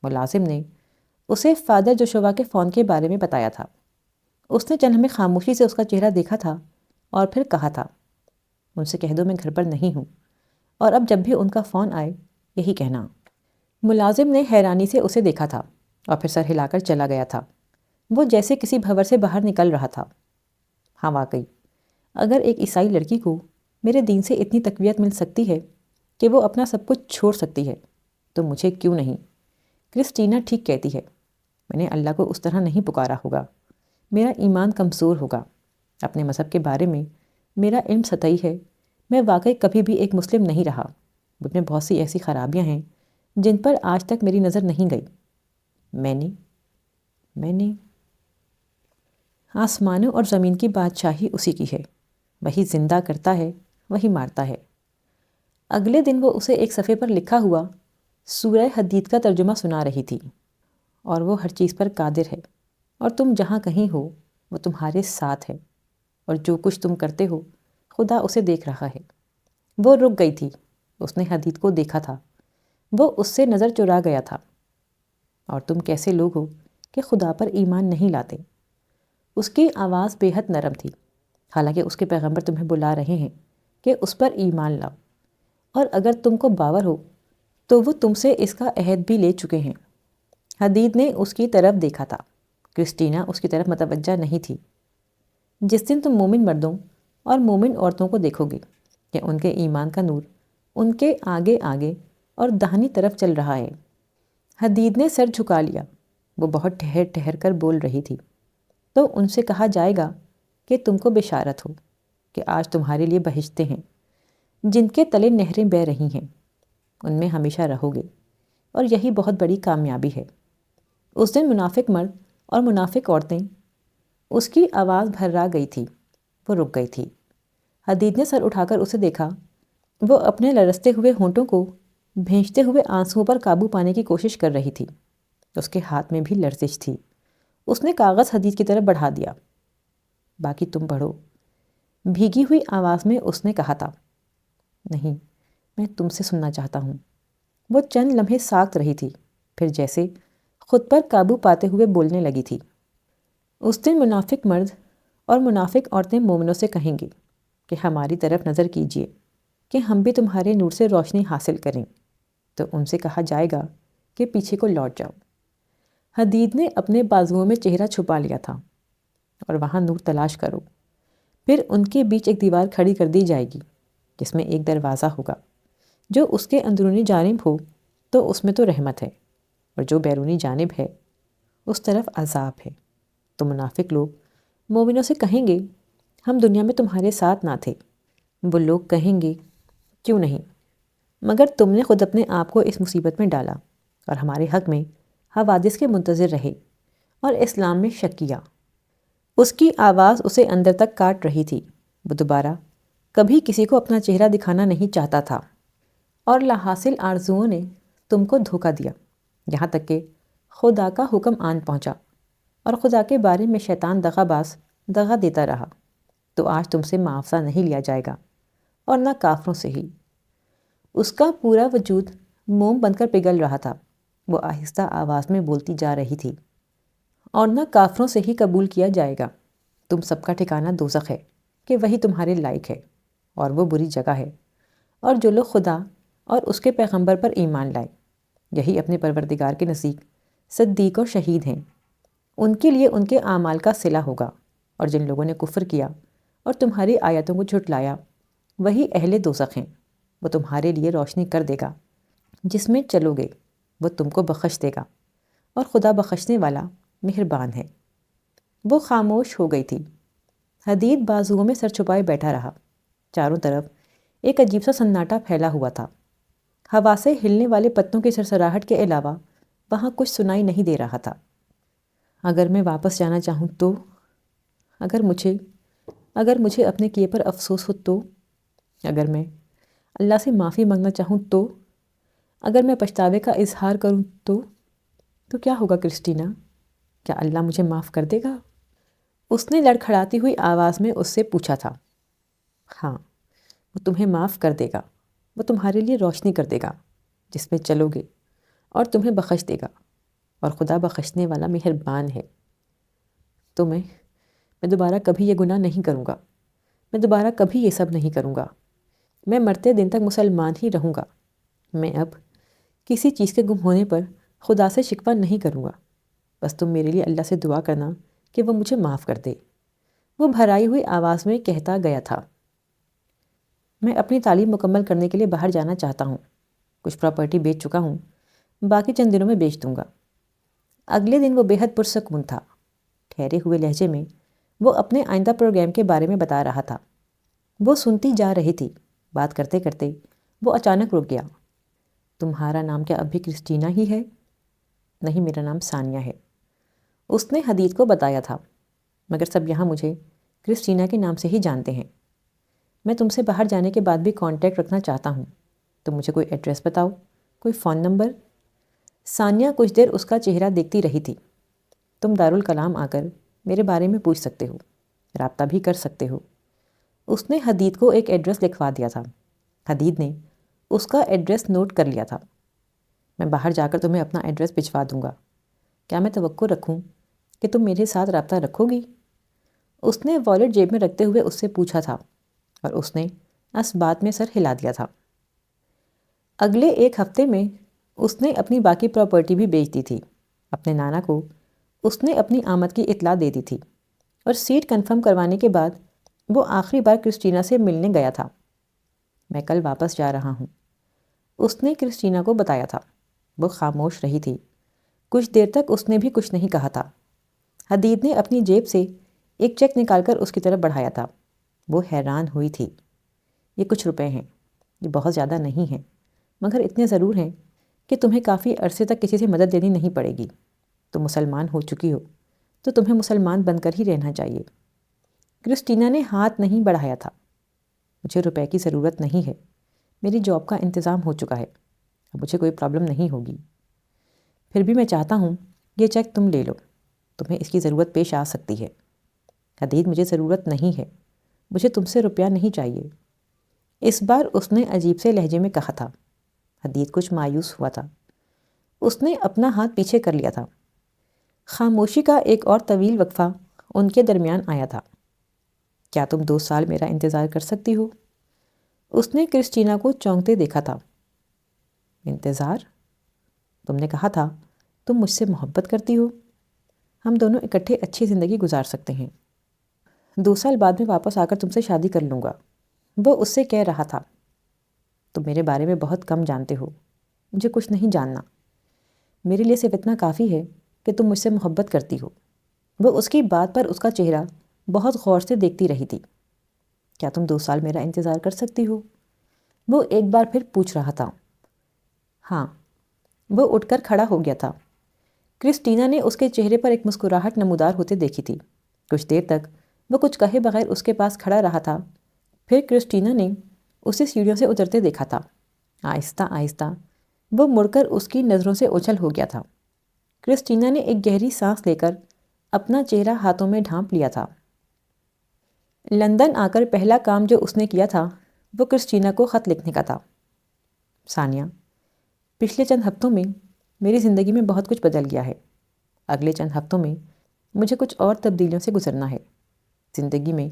ملازم نے اسے فادر جوشوا کے فون کے بارے میں بتایا تھا۔ اس نے چند لمحے خاموشی سے اس کا چہرہ دیکھا تھا اور پھر کہا تھا، ان سے کہہ دو میں گھر پر نہیں ہوں، اور اب جب بھی ان کا فون آئے یہی کہنا۔ ملازم نے حیرانی سے اسے دیکھا تھا اور پھر سر ہلا کر چلا گیا تھا۔ وہ جیسے کسی بھنور سے باہر نکل رہا تھا۔ ہاں واقعی، اگر ایک عیسائی لڑکی کو میرے دین سے اتنی تقویت مل سکتی ہے کہ وہ اپنا سب کچھ چھوڑ سکتی ہے تو مجھے کیوں نہیں؟ کرسٹینا ٹھیک کہتی ہے، میں نے اللہ کو اس طرح نہیں پکارا ہوگا، میرا ایمان کمزور ہوگا۔ اپنے مذہب کے بارے میں میرا علم سطحی ہے، میں واقعی کبھی بھی ایک مسلم نہیں رہا، مجھ میں بہت سی ایسی خرابیاں ہیں جن پر آج تک میری نظر نہیں گئی۔ میں نے آسمانوں اور زمین کی بادشاہی اسی کی ہے، وہی زندہ کرتا ہے، وہی مارتا ہے۔ اگلے دن وہ اسے ایک صفحے پر لکھا ہوا سورہ حدید کا ترجمہ سنا رہی تھی، اور وہ ہر چیز پر قادر ہے، اور تم جہاں کہیں ہو وہ تمہارے ساتھ ہے، اور جو کچھ تم کرتے ہو خدا اسے دیکھ رہا ہے۔ وہ رک گئی تھی، اس نے حدید کو دیکھا تھا، وہ اس سے نظر چرا گیا تھا۔ اور تم کیسے لوگ ہو کہ خدا پر ایمان نہیں لاتے؟ اس کی آواز بے حد نرم تھی، حالانکہ اس کے پیغمبر تمہیں بلا رہے ہیں کہ اس پر ایمان لاؤ، اور اگر تم کو باور ہو تو وہ تم سے اس کا عہد بھی لے چکے ہیں۔ حدید نے اس کی طرف دیکھا تھا، کرسٹینا اس کی طرف متوجہ نہیں تھی۔ جس دن تم مومن مردوں اور مومن عورتوں کو دیکھو گے کہ ان کے ایمان کا نور ان کے آگے آگے اور داہنی طرف چل رہا ہے۔ حدید نے سر جھکا لیا، وہ بہت ٹھہر ٹھہر کر بول رہی تھی۔ تو ان سے کہا جائے گا کہ تم کو بشارت ہو کہ آج تمہارے لیے بہشتیں ہیں جن کے تلے نہریں بہہ رہی ہیں، ان میں ہمیشہ رہو گے، اور یہی بہت بڑی کامیابی ہے۔ اس دن منافق مرد اور منافق عورتیں، اس کی آواز بھرا گئی تھی، وہ رک گئی تھی۔ حدید نے سر اٹھا کر اسے دیکھا، وہ اپنے لرزتے ہوئے ہونٹوں کو بھینچتے ہوئے آنسوؤں پر قابو پانے کی کوشش کر رہی تھی، اس کے ہاتھ میں بھی لرزش تھی۔ اس نے کاغذ حدید کی طرف بڑھا دیا۔ باقی تم پڑھو، بھیگی ہوئی آواز میں اس نے کہا تھا۔ نہیں، میں تم سے سننا چاہتا ہوں۔ وہ چند لمحے ساکت رہی تھی، پھر جیسے خود پر قابو پاتے ہوئے بولنے لگی تھی۔ اس دن منافق مرد اور منافق عورتیں مومنوں سے کہیں گے کہ ہماری طرف نظر کیجیے کہ ہم بھی تمہارے نور سے روشنی حاصل کریں، تو ان سے کہا جائے گا کہ پیچھے کو لوٹ جاؤ۔ حدید نے اپنے بازوؤں میں چہرہ چھپا لیا تھا، اور وہاں نور تلاش کرو۔ پھر ان کے بیچ ایک دیوار کھڑی کر دی جائے گی جس میں ایک دروازہ ہوگا، جو اس کے اندرونی جانب ہو تو اس میں تو رحمت ہے، اور جو بیرونی جانب ہے اس طرف عذاب ہے۔ تو منافق لوگ مومنوں سے کہیں گے ہم دنیا میں تمہارے ساتھ نہ تھے۔ وہ لوگ کہیں گے کیوں نہیں، مگر تم نے خود اپنے آپ کو اس مصیبت میں ڈالا اور ہمارے حق میں حوادث کے منتظر رہے اور اسلام میں شک کیا۔ اس کی آواز اسے اندر تک کاٹ رہی تھی۔ وہ دوبارہ کبھی کسی کو اپنا چہرہ دکھانا نہیں چاہتا تھا، اور لاحاصل آرزوؤں نے تم کو دھوکہ دیا، یہاں تک کہ خدا کا حکم آن پہنچا، اور خدا کے بارے میں شیطان دغا باز دغا دیتا رہا۔ تو آج تم سے معاوضہ نہیں لیا جائے گا، اور نہ کافروں سے ہی۔ اس کا پورا وجود موم بن کر پگھل رہا تھا، وہ آہستہ آواز میں بولتی جا رہی تھی، اور نہ کافروں سے ہی قبول کیا جائے گا۔ تم سب کا ٹھکانہ دوزخ ہے کہ وہی تمہارے لائق ہے، اور وہ بری جگہ ہے۔ اور جو لوگ خدا اور اس کے پیغمبر پر ایمان لائے، یہی اپنے پروردگار کے نزدیک صدیق اور شہید ہیں، ان کے لیے ان کے اعمال کا صلہ ہوگا۔ اور جن لوگوں نے کفر کیا اور تمہاری آیتوں کو جھٹلایا، وہی اہل دوزخ ہیں، وہ تمہارے لیے روشنی کر دے گا، جس میں چلو گے، وہ تم کو بخش دے گا، اور خدا بخشنے والا مہربان ہے۔ وہ خاموش ہو گئی تھی۔ حدید بازوؤں میں سر چھپائے بیٹھا رہا۔ چاروں طرف ایک عجیب سا سناٹا پھیلا ہوا تھا۔ ہوا سے ہلنے والے پتوں کی سرسراہٹ کے علاوہ وہاں کچھ سنائی نہیں دے رہا تھا۔ اگر میں واپس جانا چاہوں تو، اگر مجھے اپنے کیے پر افسوس ہو تو، اگر میں اللہ سے معافی مانگنا چاہوں تو، اگر میں پچھتاوے کا اظہار کروں تو کیا ہوگا کرسٹینا؟ کیا اللہ مجھے معاف کر دے گا؟ اس نے لڑکھڑاتی ہوئی آواز میں اس سے پوچھا تھا۔ ہاں، وہ تمہیں معاف کر دے گا، وہ تمہارے لیے روشنی کر دے گا جس میں چلو گے، اور تمہیں بخش دے گا، اور خدا بخشنے والا مہربان ہے۔ تو میں دوبارہ کبھی یہ گناہ نہیں کروں گا، میں دوبارہ کبھی یہ سب نہیں کروں گا، میں مرتے دن تک مسلمان ہی رہوں گا۔ میں اب کسی چیز کے گم ہونے پر خدا سے شکوہ نہیں کروں گا، بس تم میرے لیے اللہ سے دعا کرنا کہ وہ مجھے معاف کر دے۔ وہ بھرائی ہوئی آواز میں کہتا گیا تھا۔ میں اپنی تعلیم مکمل کرنے کے لیے باہر جانا چاہتا ہوں، کچھ پراپرٹی بیچ چکا ہوں، باقی چند دنوں میں بیچ دوں گا۔ اگلے دن وہ بے حد پرسکون تھا۔ ٹھہرے ہوئے لہجے میں وہ اپنے آئندہ پروگرام کے بارے میں بتا رہا تھا۔ وہ سنتی جا رہی تھی۔ بات کرتے کرتے وہ اچانک رک گیا۔ تمہارا نام کیا اب بھی کرسٹینا ہی ہے؟ نہیں، میرا نام ثانیہ ہے، اس نے حدید کو بتایا تھا، مگر سب یہاں مجھے کرسٹینا کے نام سے ہی جانتے ہیں۔ میں تم سے باہر جانے کے بعد بھی کانٹیکٹ رکھنا چاہتا ہوں۔ تم مجھے کوئی ایڈریس بتاؤ، کوئی فون نمبر۔ ثانیہ کچھ دیر اس کا چہرہ دیکھتی رہی تھی۔ تم دارالکلام آ کر میرے بارے میں پوچھ سکتے ہو، رابطہ بھی کر سکتے ہو۔ اس نے حدید کو ایک ایڈریس لکھوا دیا تھا۔ حدید نے اس کا ایڈریس نوٹ کر لیا تھا۔ میں باہر جا کر تمہیں اپنا ایڈریس بھجوا دوں گا۔ کیا میں توقع رکھوں کہ تم میرے ساتھ رابطہ رکھو گی؟ اس نے والیٹ جیب میں رکھتے ہوئے اس سے پوچھا تھا، اور اس نے اس بات میں سر ہلا دیا تھا۔ اگلے ایک ہفتے میں اس نے اپنی باقی پراپرٹی بھی بیچ دی تھی۔ اپنے نانا کو اس نے اپنی آمد کی اطلاع دے دی تھی، اور سیٹ کنفرم کروانے کے بعد وہ آخری بار کرسٹینا سے ملنے گیا تھا۔ میں کل واپس جا رہا ہوں، اس نے کرسٹینا کو بتایا تھا۔ وہ خاموش رہی تھی۔ کچھ دیر تک اس نے بھی کچھ نہیں کہا تھا۔ حدید نے اپنی جیب سے ایک چیک نکال کر اس کی طرف بڑھایا تھا۔ وہ حیران ہوئی تھی۔ یہ کچھ روپے ہیں، یہ بہت زیادہ نہیں ہیں، مگر اتنے ضرور ہیں کہ تمہیں کافی عرصے تک کسی سے مدد لینی نہیں پڑے گی۔ تم مسلمان ہو چکی ہو تو تمہیں مسلمان بن کر ہی رہنا چاہیے۔ کرسٹینا نے ہاتھ نہیں بڑھایا تھا۔ مجھے روپے کی ضرورت نہیں ہے، میری جاب کا انتظام ہو چکا ہے، اب مجھے کوئی پرابلم نہیں ہوگی۔ پھر بھی میں چاہتا ہوں یہ چیک تم لے لو، تمہیں اس کی ضرورت پیش آ سکتی ہے۔ حدید، مجھے ضرورت نہیں ہے، مجھے تم سے روپیہ نہیں چاہیے۔ اس بار اس نے عجیب سے لہجے میں کہا تھا۔ حدید کچھ مایوس ہوا تھا۔ اس نے اپنا ہاتھ پیچھے کر لیا تھا۔ خاموشی کا ایک اور طویل وقفہ ان کے درمیان آیا تھا۔ کیا تم 2 سال میرا انتظار کر سکتی ہو؟ اس نے کرسٹینا کو چونکتے دیکھا تھا۔ انتظار؟ تم نے کہا تھا تم مجھ سے محبت کرتی ہو، ہم دونوں اکٹھے اچھی زندگی گزار سکتے ہیں۔ 2 سال بعد میں واپس آ کر تم سے شادی کر لوں گا، وہ اس سے کہہ رہا تھا۔ تم میرے بارے میں بہت کم جانتے ہو، مجھے کچھ نہیں جاننا۔ میرے لیے صرف اتنا کافی ہے کہ تم مجھ سے محبت کرتی ہو۔ وہ اس کی بات پر اس کا چہرہ بہت غور سے دیکھتی رہی تھی۔ کیا تم 2 سال میرا انتظار کر سکتی ہو؟ وہ ایک بار پھر پوچھ رہا تھا۔ ہاں۔ وہ اٹھ کر کھڑا ہو گیا تھا۔ کرسٹینا نے اس کے چہرے پر ایک مسکراہٹ نمودار ہوتے دیکھی تھی۔ کچھ دیر تک وہ کچھ کہے بغیر اس کے پاس کھڑا رہا تھا۔ پھر کرسٹینا نے اسے سیڑھیوں سے اترتے دیکھا تھا۔ آہستہ آہستہ وہ مڑ کر اس کی نظروں سے اوجھل ہو گیا تھا۔ کرسٹینا نے ایک گہری سانس لے کر اپنا چہرہ ہاتھوں میں ڈھانپ لیا تھا۔ لندن آ کر پہلا کام جو اس نے کیا تھا وہ کرسٹینا کو خط لکھنے کا تھا۔ ثانیہ، پچھلے چند ہفتوں میں میری زندگی میں بہت کچھ بدل گیا ہے۔ اگلے چند ہفتوں میں مجھے کچھ اور تبدیلیوں سے گزرنا ہے۔ زندگی میں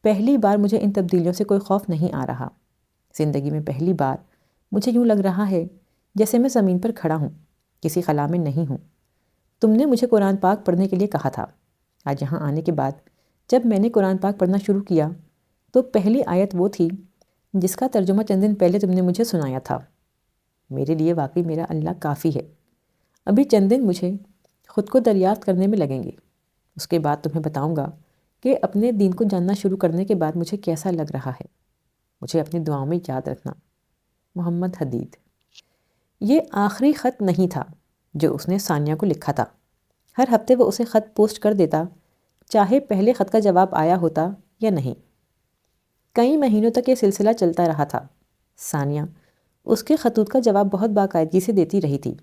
پہلی بار مجھے ان تبدیلیوں سے کوئی خوف نہیں آ رہا۔ زندگی میں پہلی بار مجھے یوں لگ رہا ہے جیسے میں زمین پر کھڑا ہوں، کسی خلا میں نہیں ہوں۔ تم نے مجھے قرآن پاک پڑھنے کے لیے کہا تھا۔ آج یہاں آنے کے بعد جب میں نے قرآن پاک پڑھنا شروع کیا تو پہلی آیت وہ تھی جس کا ترجمہ چند دن پہلے تم نے مجھے سنایا تھا۔ میرے لیے واقعی میرا اللہ کافی ہے۔ ابھی چند دن مجھے خود کو دریافت کرنے میں لگیں گے۔ اس کے بعد تمہیں بتاؤں گا کہ اپنے دین کو جاننا شروع کرنے کے بعد مجھے کیسا لگ رہا ہے۔ مجھے اپنی دعاؤں میں یاد رکھنا۔ محمد حدید۔ یہ آخری خط نہیں تھا جو اس نے ثانیہ کو لکھا تھا۔ ہر ہفتے وہ اسے خط پوسٹ کر دیتا، چاہے پہلے خط کا جواب آیا ہوتا یا نہیں۔ کئی مہینوں تک یہ سلسلہ چلتا رہا تھا۔ ثانیہ اس کے خطوط کا جواب بہت باقاعدگی سے دیتی رہی تھی۔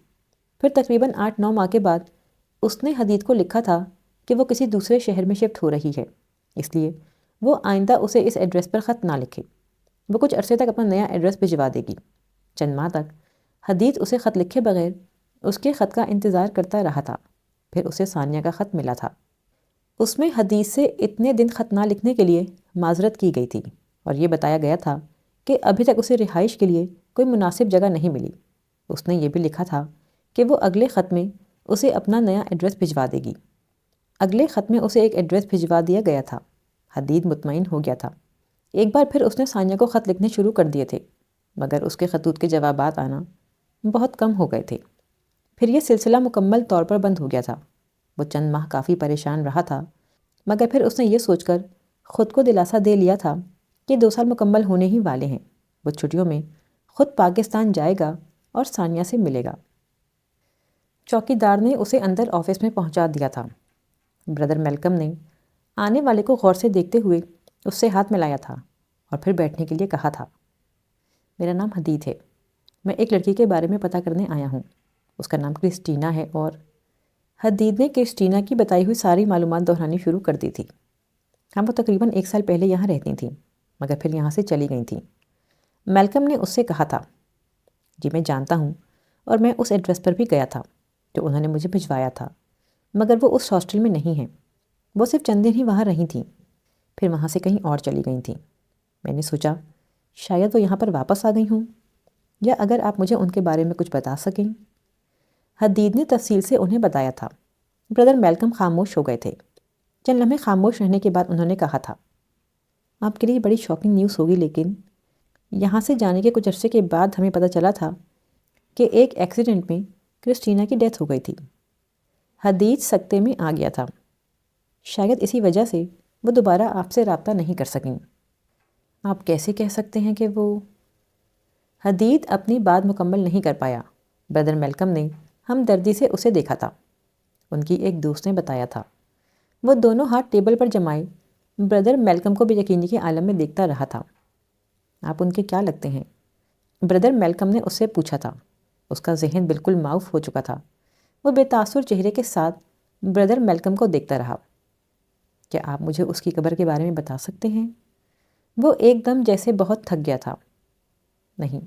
پھر تقریباً 8-9 ماہ کے بعد اس نے حدید کو لکھا تھا کہ وہ کسی دوسرے شہر میں شفٹ ہو رہی ہے، اس لیے وہ آئندہ اسے اس ایڈریس پر خط نہ لکھے۔ وہ کچھ عرصے تک اپنا نیا ایڈریس بھجوا دے گی۔ چند ماہ تک حدید اسے خط لکھے بغیر اس کے خط کا انتظار کرتا رہا تھا۔ پھر اسے ثانیہ کا خط ملا تھا۔ اس میں حدید سے اتنے دن خط نہ لکھنے کے لیے معذرت کی گئی تھی، اور یہ بتایا گیا تھا کہ ابھی تک اسے رہائش کے لیے کوئی مناسب جگہ نہیں ملی۔ اس نے یہ بھی لکھا تھا کہ وہ اگلے خط میں اسے اپنا نیا ایڈریس بھجوا دے گی۔ اگلے خط میں اسے ایک ایڈریس بھجوا دیا گیا تھا۔ حدید مطمئن ہو گیا تھا۔ ایک بار پھر اس نے ثانیہ کو خط لکھنے شروع کر دیے تھے، مگر اس کے خطوط کے جوابات آنا بہت کم ہو گئے تھے۔ پھر یہ سلسلہ مکمل طور پر بند ہو گیا تھا۔ وہ چند ماہ کافی پریشان رہا تھا، مگر پھر اس نے یہ سوچ کر خود کو دلاسا دے لیا تھا کہ 2 سال مکمل ہونے ہی والے ہیں، وہ چھٹیوں میں خود پاکستان جائے گا اور ثانیہ سے ملے گا۔ چوکی دار نے اسے اندر آفس میں پہنچا دیا تھا۔ بردر میلکم نے آنے والے کو غور سے دیکھتے ہوئے اس سے ہاتھ ملایا تھا اور پھر بیٹھنے کے لیے کہا تھا۔ میرا نام حدید ہے، میں ایک لڑکی کے بارے میں پتہ کرنے آیا ہوں، اس کا نام کرسٹینا ہے۔ اور حدید نے کرسٹینا کی بتائی ہوئی ساری معلومات دہرانی شروع کر دی تھی۔ ہم وہ تقریباً 1 سال پہلے یہاں رہتی تھیں، مگر پھر یہاں سے چلی گئی تھیں۔ میلکم نے اس سے کہا تھا۔ جی میں جانتا ہوں، اور میں اس ایڈریس پر بھی گیا تھا جو انہوں نے مجھے بھجوایا تھا، مگر وہ اس ہاسٹل میں نہیں ہیں، وہ صرف چند دن ہی وہاں رہی تھیں، پھر وہاں سے کہیں اور چلی گئی تھیں۔ میں نے سوچا شاید وہ یہاں پر واپس آ گئی ہوں، یا اگر آپ مجھے ان کے بارے میں کچھ بتا سکیں۔ حدید نے تفصیل سے انہیں بتایا تھا۔ بردر میلکم خاموش ہو گئے تھے۔ چند لمحے خاموش رہنے کے بعد انہوں نے کہا تھا، آپ کے لیے بڑی شاکنگ نیوز ہوگی، لیکن یہاں سے جانے کے کچھ عرصے کے بعد ہمیں پتہ چلا تھا کہ ایک ایکسیڈنٹ میں کرسٹینا کی ڈیتھ ہو گئی تھی۔ حدید سکتے میں آ گیا تھا۔ شاید اسی وجہ سے وہ دوبارہ آپ سے رابطہ نہیں کر سکیں۔ آپ کیسے کہہ سکتے ہیں کہ وہ؟ حدید اپنی بات مکمل نہیں کر پایا۔ بردر میلکم نے ہمدردی سے اسے دیکھا تھا۔ ان کی ایک دوست نے بتایا تھا۔ وہ دونوں ہاتھ ٹیبل پر جمائے بردر میلکم کو بے یقینی کے عالم میں دیکھتا رہا تھا۔ آپ ان کے کیا لگتے ہیں؟ بردر میلکم نے اس سے پوچھا تھا۔ اس کا ذہن بالکل معاف ہو چکا تھا۔ وہ بے تاثر چہرے کے ساتھ بردر میلکم کو دیکھتا رہا۔ کیا آپ مجھے اس کی قبر کے بارے میں بتا سکتے ہیں؟ وہ ایک دم جیسے بہت تھک گیا تھا۔ نہیں،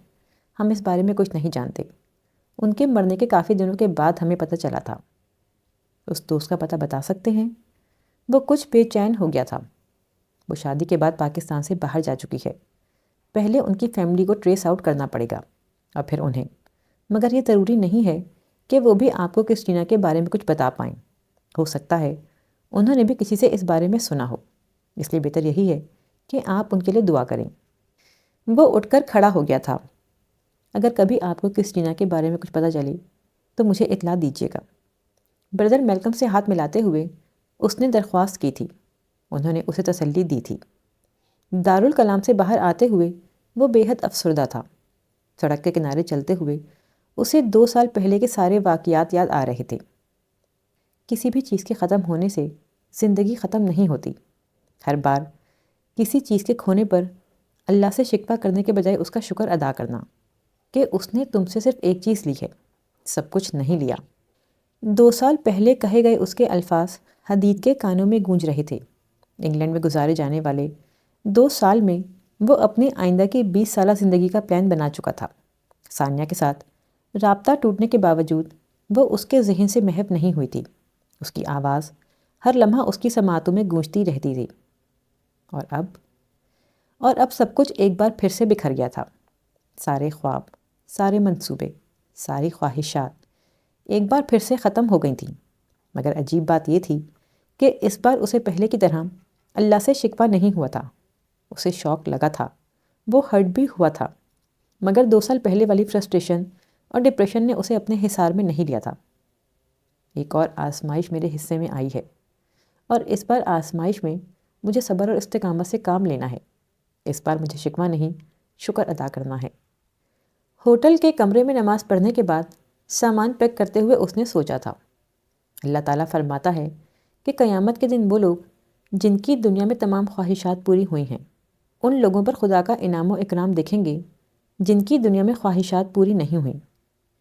ہم اس بارے میں کچھ نہیں جانتے۔ ان کے مرنے کے کافی دنوں کے بعد ہمیں پتہ چلا تھا۔ اس دوست کا پتہ بتا سکتے ہیں؟ وہ کچھ بے چین ہو گیا تھا۔ وہ شادی کے بعد پاکستان سے باہر جا چکی ہے۔ پہلے ان کی فیملی کو ٹریس آؤٹ کرنا پڑے گا اور پھر انہیں، مگر یہ ضروری نہیں ہے کہ وہ بھی آپ کو کرسٹینا کے بارے میں کچھ بتا پائیں۔ ہو سکتا ہے انہوں نے بھی کسی سے اس بارے میں سنا ہو، اس لیے بہتر یہی ہے کہ آپ ان کے لیے دعا کریں۔ وہ اٹھ کر کھڑا ہو گیا تھا۔ اگر کبھی آپ کو کرسٹینا کے بارے میں کچھ پتہ چلے تو مجھے اطلاع دیجیے گا۔ بردر میلکم سے ہاتھ ملاتے ہوئے اس نے درخواست کی تھی۔ انہوں نے اسے تسلی دی تھی۔ دارالکلام سے باہر آتے ہوئے وہ بے حد افسردہ تھا۔ سڑک کے کنارے چلتے ہوئے اسے 2 سال پہلے کے سارے واقعات یاد آ رہے تھے۔ کسی بھی چیز کے ختم ہونے سے زندگی ختم نہیں ہوتی۔ ہر بار کسی چیز کے کھونے پر اللہ سے شکوہ کرنے کے بجائے اس کا شکر ادا کرنا کہ اس نے تم سے صرف ایک چیز لی ہے، سب کچھ نہیں لیا۔ 2 سال پہلے کہے گئے اس کے الفاظ حدید کے کانوں میں گونج رہے تھے۔ انگلینڈ میں گزارے جانے والے 2 سال میں وہ اپنی آئندہ کی 20 سالہ زندگی کا پلان بنا چکا تھا۔ ثانیہ کے ساتھ رابطہ ٹوٹنے کے باوجود وہ اس کے ذہن سے محو نہیں ہوئی تھی۔ اس کی آواز ہر لمحہ اس کی سماعتوں میں گونجتی رہتی تھی۔ اور اب سب کچھ ایک بار پھر سے بکھر گیا تھا۔ سارے خواب، سارے منصوبے، ساری خواہشات ایک بار پھر سے ختم ہو گئی تھیں۔ مگر عجیب بات یہ تھی کہ اس بار اسے پہلے کی طرح اللہ سے شکوہ نہیں ہوا تھا۔ اسے شوق لگا تھا، وہ ہرٹ بھی ہوا تھا، مگر 2 سال پہلے والی فرسٹریشن اور ڈپریشن نے اسے اپنے حصار میں نہیں لیا تھا۔ ایک اور آزمائش میرے حصے میں آئی ہے، اور اس بار آزمائش میں مجھے صبر اور استقامت سے کام لینا ہے۔ اس بار مجھے شکوہ نہیں، شکر ادا کرنا ہے۔ ہوٹل کے کمرے میں نماز پڑھنے کے بعد سامان پیک کرتے ہوئے اس نے سوچا تھا، اللہ تعالیٰ فرماتا ہے کہ قیامت کے دن وہ لوگ جن کی دنیا میں تمام خواہشات پوری ہوئی ہیں، ان لوگوں پر خدا کا انعام و اکرام دیکھیں گے جن کی دنیا میں خواہشات پوری نہیں ہوئیں،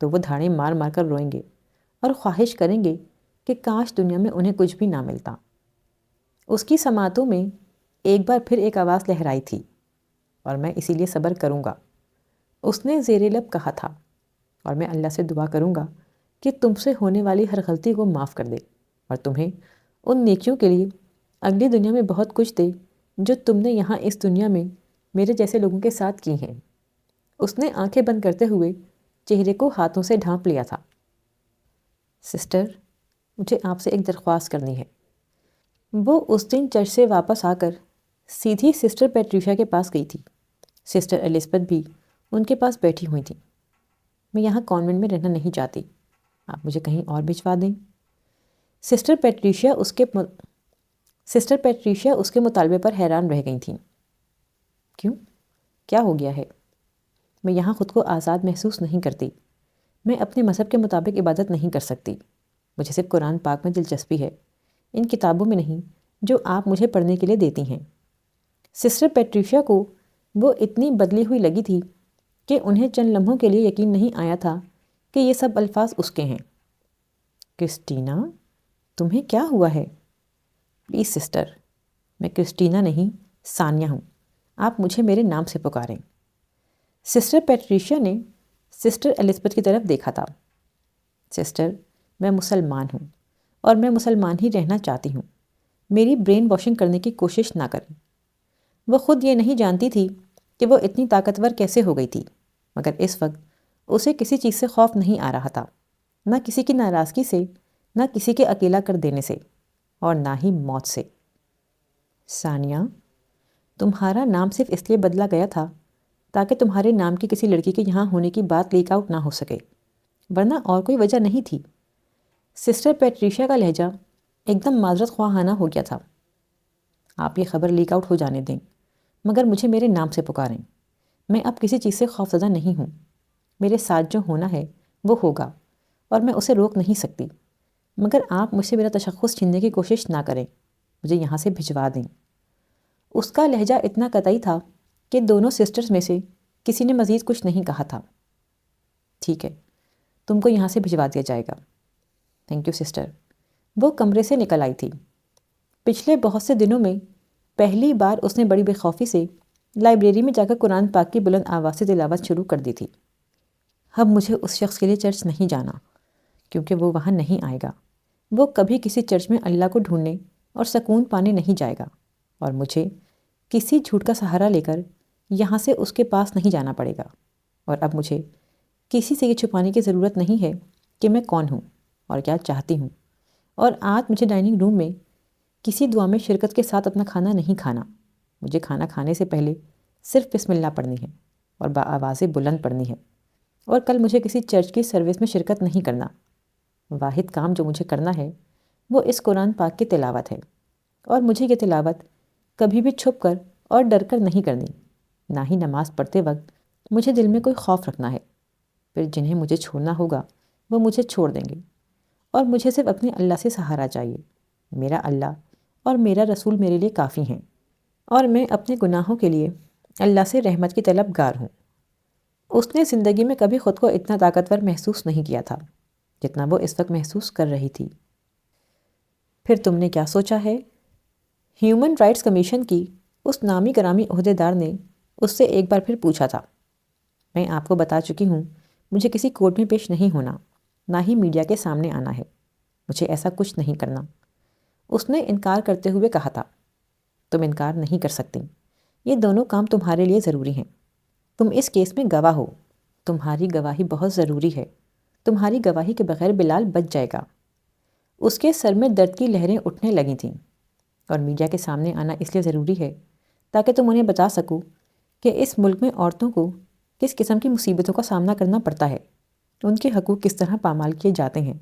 تو وہ دھاڑیں مار مار کر روئیں گے اور خواہش کریں گے کہ کاش دنیا میں انہیں کچھ بھی نہ ملتا۔ اس کی سماعتوں میں ایک بار پھر ایک آواز لہرائی تھی، اور میں اسی لیے صبر کروں گا۔ اس نے زیر لب کہا تھا، اور میں اللہ سے دعا کروں گا کہ تم سے ہونے والی ہر غلطی کو معاف کر دے اور تمہیں ان نیکیوں کے لیے اگلی دنیا میں بہت کچھ دے جو تم نے یہاں اس دنیا میں میرے جیسے لوگوں کے ساتھ کی ہیں۔ اس نے آنکھیں بند کرتے ہوئے چہرے کو ہاتھوں سے ڈھانپ لیا تھا۔ سسٹر، مجھے آپ سے ایک درخواست کرنی ہے۔ وہ اس دن چرچ سے واپس آ کر سیدھی سسٹر پیٹریشیا کے پاس گئی تھی۔ سسٹر الزبتھ بھی ان کے پاس بیٹھی ہوئی تھیں۔ میں یہاں کانوینٹ میں رہنا نہیں چاہتی، آپ مجھے کہیں اور بھجوا دیں۔ سسٹر پیٹریشیا سسٹر پیٹریشیا اس کے مطالبے پر حیران رہ گئی تھیں۔ کیوں؟ کیا ہو گیا ہے؟ میں یہاں خود کو آزاد محسوس نہیں کرتی۔ میں اپنے مذہب کے مطابق عبادت نہیں کر سکتی۔ مجھے صرف قرآن پاک میں دلچسپی ہے، ان کتابوں میں نہیں جو آپ مجھے پڑھنے کے لیے دیتی ہیں۔ سسٹر پیٹریشیا کو وہ اتنی بدلی ہوئی لگی تھی کہ انہیں چند لمحوں کے لیے یقین نہیں آیا تھا کہ یہ سب الفاظ اس کے ہیں۔ کرسٹینا، تمہیں کیا ہوا ہے؟ پلیز سسٹر، میں کرسٹینا نہیں، ثانیہ ہوں، آپ مجھے میرے نام سے پکاریں۔ سسٹر پیٹریشیا نے سسٹر الزبتھ کی طرف دیکھا تھا۔ سسٹر، میں مسلمان ہوں اور میں مسلمان ہی رہنا چاہتی ہوں۔ میری برین واشنگ کرنے کی کوشش نہ کریں۔ وہ خود یہ نہیں جانتی تھی کہ وہ اتنی طاقتور کیسے ہو گئی تھی، مگر اس وقت اسے کسی چیز سے خوف نہیں آ رہا تھا، نہ کسی کی ناراضگی سے، نہ کسی کے اکیلا کر دینے سے، اور نہ ہی موت سے۔ ثانیہ، تمہارا نام صرف اس لیے بدلا گیا تھا تاکہ تمہارے نام کی کسی لڑکی کے یہاں ہونے کی بات لیک آؤٹ نہ ہو سکے، ورنہ اور کوئی وجہ نہیں تھی۔ سسٹر پیٹریشیا کا لہجہ ایک دم معذرت خواہانہ ہو گیا تھا۔ آپ یہ خبر لیک آؤٹ ہو جانے دیں، مگر مجھے میرے نام سے پکاریں۔ میں اب کسی چیز سے خوفزدہ نہیں ہوں۔ میرے ساتھ جو ہونا ہے وہ ہوگا اور میں اسے روک نہیں سکتی، مگر آپ مجھ سے میرا تشخص چھیننے کی کوشش نہ کریں، مجھے یہاں سے بھجوا دیں۔ اس کا لہجہ اتنا قطعی تھا کہ دونوں سسٹرز میں سے کسی نے مزید کچھ نہیں کہا تھا۔ ٹھیک ہے، تم کو یہاں سے بھجوا دیا جائے گا۔ Thank you sister. وہ کمرے سے نکل آئی تھی۔ پچھلے بہت سے دنوں میں پہلی بار اس نے بڑی بے خوفی سے لائبریری میں جا کر قرآن پاک کی بلند آواز سے تلاوت شروع کر دی تھی۔ اب مجھے اس شخص کے لیے چرچ نہیں جانا، کیونکہ وہ وہاں نہیں آئے گا۔ وہ کبھی کسی چرچ میں اللہ کو ڈھونڈنے اور سکون پانے نہیں جائے گا، اور مجھے کسی جھوٹ کا سہارا لے کر یہاں سے اس کے پاس نہیں جانا پڑے گا۔ اور اب مجھے کسی سے یہ چھپانے کی ضرورت نہیں ہے کہ میں کون ہوں اور کیا چاہتی ہوں۔ اور آج مجھے ڈائننگ روم میں کسی دعا میں شرکت کے ساتھ اپنا کھانا نہیں کھانا۔ مجھے کھانا کھانے سے پہلے صرف بسم اللہ پڑھنی ہے اور بآواز بلند پڑھنی ہے، اور کل مجھے کسی چرچ کی سروس میں شرکت نہیں کرنا۔ واحد کام جو مجھے کرنا ہے وہ اس قرآن پاک کی تلاوت ہے، اور مجھے یہ تلاوت کبھی بھی چھپ کر اور ڈر کر نہیں کرنی۔ نہ ہی نماز پڑھتے وقت مجھے دل میں کوئی خوف رکھنا ہے۔ پھر جنہیں مجھے چھوڑنا ہوگا وہ مجھے چھوڑ دیں گے، اور مجھے صرف اپنے اللہ سے سہارا چاہیے۔ میرا اللہ اور میرا رسول میرے لیے کافی ہیں، اور میں اپنے گناہوں کے لیے اللہ سے رحمت کی طلب گار ہوں۔ اس نے زندگی میں کبھی خود کو اتنا طاقتور محسوس نہیں کیا تھا جتنا وہ اس وقت محسوس کر رہی تھی۔ پھر تم نے کیا سوچا ہے؟ ہیومن رائٹس کمیشن کی اس نامی گرامی عہدے دار نے اس سے ایک بار پھر پوچھا تھا۔ میں آپ کو بتا چکی ہوں، مجھے کسی کورٹ میں پیش نہیں ہونا، نہ ہی میڈیا کے سامنے آنا ہے۔ مجھے ایسا کچھ نہیں کرنا۔ اس نے انکار کرتے ہوئے کہا تھا۔ تم انکار نہیں کر سکتی، یہ دونوں کام تمہارے لیے ضروری ہیں۔ تم اس کیس میں گواہ ہو، تمہاری گواہی بہت ضروری ہے۔ تمہاری گواہی کے بغیر بلال بچ جائے گا۔ اس کے سر میں درد کی لہریں اٹھنے لگی تھیں۔ اور میڈیا کے سامنے آنا اس لیے ضروری ہے تاکہ تم انہیں بتا سکو کہ اس ملک میں عورتوں کو کس قسم کی مصیبتوں کا سامنا کرنا پڑتا ہے، ان کے حقوق کس طرح پامال کیے جاتے ہیں،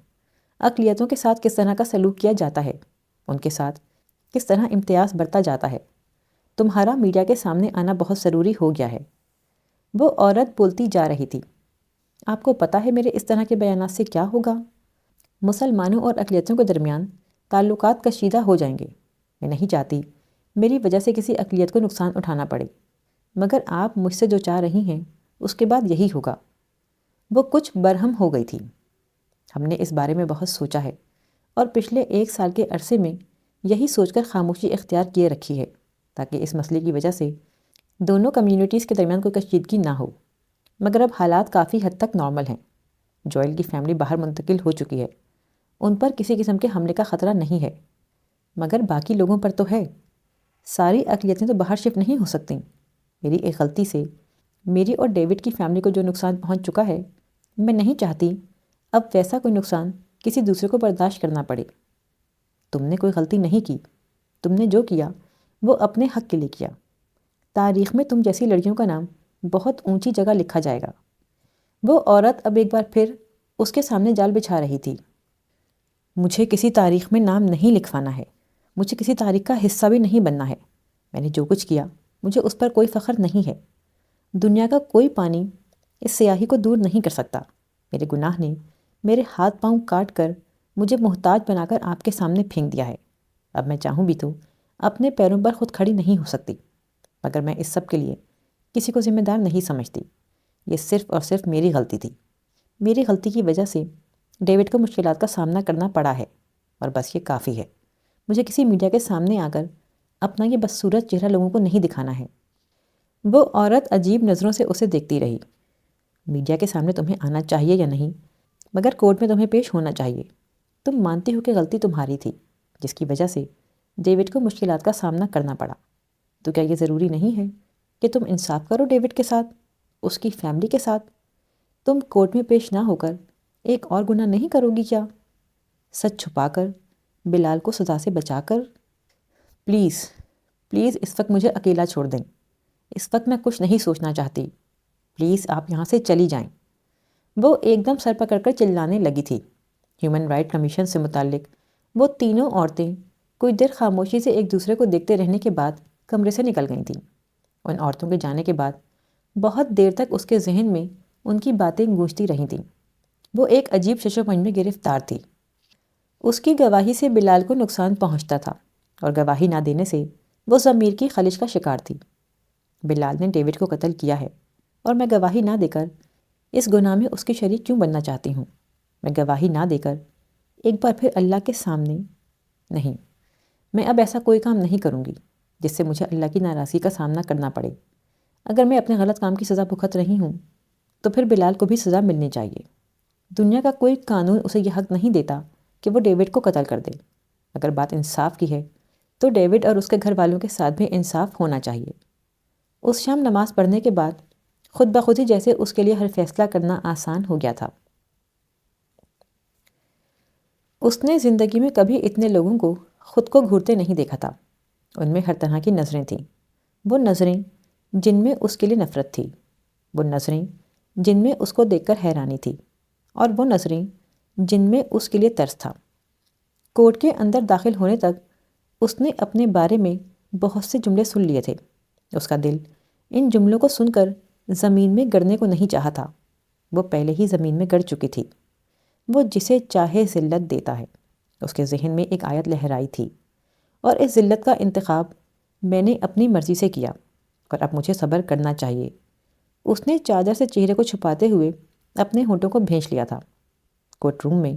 اقلیتوں کے ساتھ کس طرح کا سلوک کیا جاتا ہے، ان کے ساتھ کس طرح امتیاز برتا جاتا ہے۔ تمہارا میڈیا کے سامنے آنا بہت ضروری ہو گیا ہے۔ وہ عورت بولتی جا رہی تھی۔ آپ کو پتہ ہے میرے اس طرح کے بیانات سے کیا ہوگا؟ مسلمانوں اور اقلیتوں کے درمیان تعلقات کشیدہ ہو جائیں گے۔ میں نہیں چاہتی میری وجہ سے کسی اقلیت کو نقصان اٹھانا پڑے، مگر آپ مجھ سے جو چاہ رہی ہیں اس کے بعد یہی ہوگا۔ وہ کچھ برہم ہو گئی تھی۔ ہم نے اس بارے میں بہت سوچا ہے، اور پچھلے 1 سال کے عرصے میں یہی سوچ کر خاموشی اختیار کیے رکھی ہے تاکہ اس مسئلے کی وجہ سے دونوں کمیونٹیز کے درمیان کوئی کشیدگی نہ ہو۔ مگر اب حالات کافی حد تک نارمل ہیں۔ جوئل کی فیملی باہر منتقل ہو چکی ہے، ان پر کسی قسم کے حملے کا خطرہ نہیں ہے، مگر باقی لوگوں پر تو ہے۔ ساری اقلیتیں تو باہر شفٹ نہیں ہو سکتیں۔ میری ایک غلطی سے میری اور ڈیوڈ کی فیملی کو جو نقصان پہنچ چکا ہے، میں نہیں چاہتی اب ویسا کوئی نقصان کسی دوسرے کو برداشت کرنا پڑے۔ تم نے کوئی غلطی نہیں کی۔ تم نے جو کیا وہ اپنے حق کے لیے کیا۔ تاریخ میں تم جیسی لڑکیوں کا نام بہت اونچی جگہ لکھا جائے گا۔ وہ عورت اب ایک بار پھر اس کے سامنے جال بچھا رہی تھی۔ مجھے کسی تاریخ میں نام نہیں لکھوانا ہے۔ مجھے کسی تاریخ کا حصہ بھی نہیں بننا ہے۔ میں نے جو کچھ کیا مجھے اس پر کوئی فخر نہیں ہے۔ دنیا کا کوئی پانی اس سیاہی کو دور نہیں کر سکتا۔ میرے گناہ نے میرے ہاتھ پاؤں کاٹ کر مجھے محتاج بنا کر آپ کے سامنے پھینک دیا ہے۔ اب میں چاہوں بھی تو اپنے پیروں پر خود کھڑی نہیں ہو سکتی، مگر میں اس سب کے لیے کسی کو ذمہ دار نہیں سمجھتی۔ یہ صرف اور صرف میری غلطی تھی۔ میری غلطی کی وجہ سے ڈیوڈ کو مشکلات کا سامنا کرنا پڑا ہے، اور بس یہ کافی ہے۔ مجھے کسی میڈیا کے سامنے آ کر اپنا یہ بدصورت چہرہ لوگوں کو نہیں دکھانا ہے۔ وہ عورت عجیب نظروں سے اسے دیکھتی رہی۔ میڈیا کے سامنے تمہیں آنا چاہیے یا نہیں، مگر کورٹ میں تمہیں پیش ہونا چاہیے۔ تم مانتی ہو کہ غلطی تمہاری تھی، جس کی وجہ سے ڈیوڈ کو مشکلات کا سامنا کرنا پڑا۔ تو کیا یہ ضروری نہیں ہے کہ تم انصاف کرو ڈیوڈ کے ساتھ، اس کی فیملی کے ساتھ؟ تم کورٹ میں پیش نہ ہو کر ایک اور گناہ نہیں کرو گی کیا؟ سچ چھپا کر، بلال کو سزا سے بچا کر؟ پلیز پلیز اس وقت مجھے اکیلا چھوڑ دیں۔ اس وقت میں کچھ نہیں سوچنا چاہتی۔ پلیز آپ یہاں سے چلی جائیں۔ وہ ایک دم سر پکڑ کر چلانے لگی تھی۔ ہیومن رائٹ کمیشن سے متعلق وہ تینوں عورتیں کچھ دیر خاموشی سے ایک دوسرے کو دیکھتے رہنے کے بعد کمرے سے نکل گئی تھیں۔ ان عورتوں کے جانے کے بعد بہت دیر تک اس کے ذہن میں ان کی باتیں گونجتی رہی تھیں۔ وہ ایک عجیب ششوپنج میں گرفتار تھی۔ اس کی گواہی سے بلال کو نقصان پہنچتا تھا، اور گواہی نہ دینے سے وہ ضمیر کی خلش کا شکار تھی۔ بلال نے ڈیوڈ کو قتل کیا ہے، اور میں گواہی نہ دے کر اس گناہ میں اس کی شریک کیوں بننا چاہتی ہوں؟ میں گواہی نہ دے کر ایک بار پھر اللہ کے سامنے نہیں، میں اب ایسا کوئی کام نہیں کروں گی جس سے مجھے اللہ کی ناراضگی کا سامنا کرنا پڑے۔ اگر میں اپنے غلط کام کی سزا بھگت رہی ہوں تو پھر بلال کو بھی سزا ملنی چاہیے۔ دنیا کا کوئی قانون اسے یہ حق نہیں دیتا کہ وہ ڈیوڈ کو قتل کر دے۔ اگر بات انصاف کی ہے تو ڈیوڈ اور اس کے گھر والوں کے ساتھ بھی انصاف ہونا چاہیے۔ اس شام نماز پڑھنے کے بعد خود بخود ہی جیسے اس کے لیے ہر فیصلہ کرنا آسان ہو گیا تھا۔ اس نے زندگی میں کبھی اتنے لوگوں کو خود کو گھورتے نہیں دیکھا تھا۔ ان میں ہر طرح کی نظریں تھیں۔ وہ نظریں جن میں اس کے لیے نفرت تھی، وہ نظریں جن میں اس کو دیکھ کر حیرانی تھی، اور وہ نظریں جن میں اس کے لیے ترس تھا۔ کورٹ کے اندر داخل ہونے تک اس نے اپنے بارے میں بہت سے جملے سن لیے تھے۔ اس کا دل ان جملوں کو سن کر زمین میں گڑنے کو نہیں چاہا تھا۔ وہ پہلے ہی زمین میں گڑ چکی تھی۔ وہ جسے چاہے ذلت دیتا ہے۔ اس کے ذہن میں ایک آیت لہرائی تھی، اور اس ذلت کا انتخاب میں نے اپنی مرضی سے کیا، اور اب مجھے صبر کرنا چاہیے۔ اس نے چادر سے چہرے کو چھپاتے ہوئے اپنے ہونٹوں کو بھینچ لیا تھا۔ کورٹ روم میں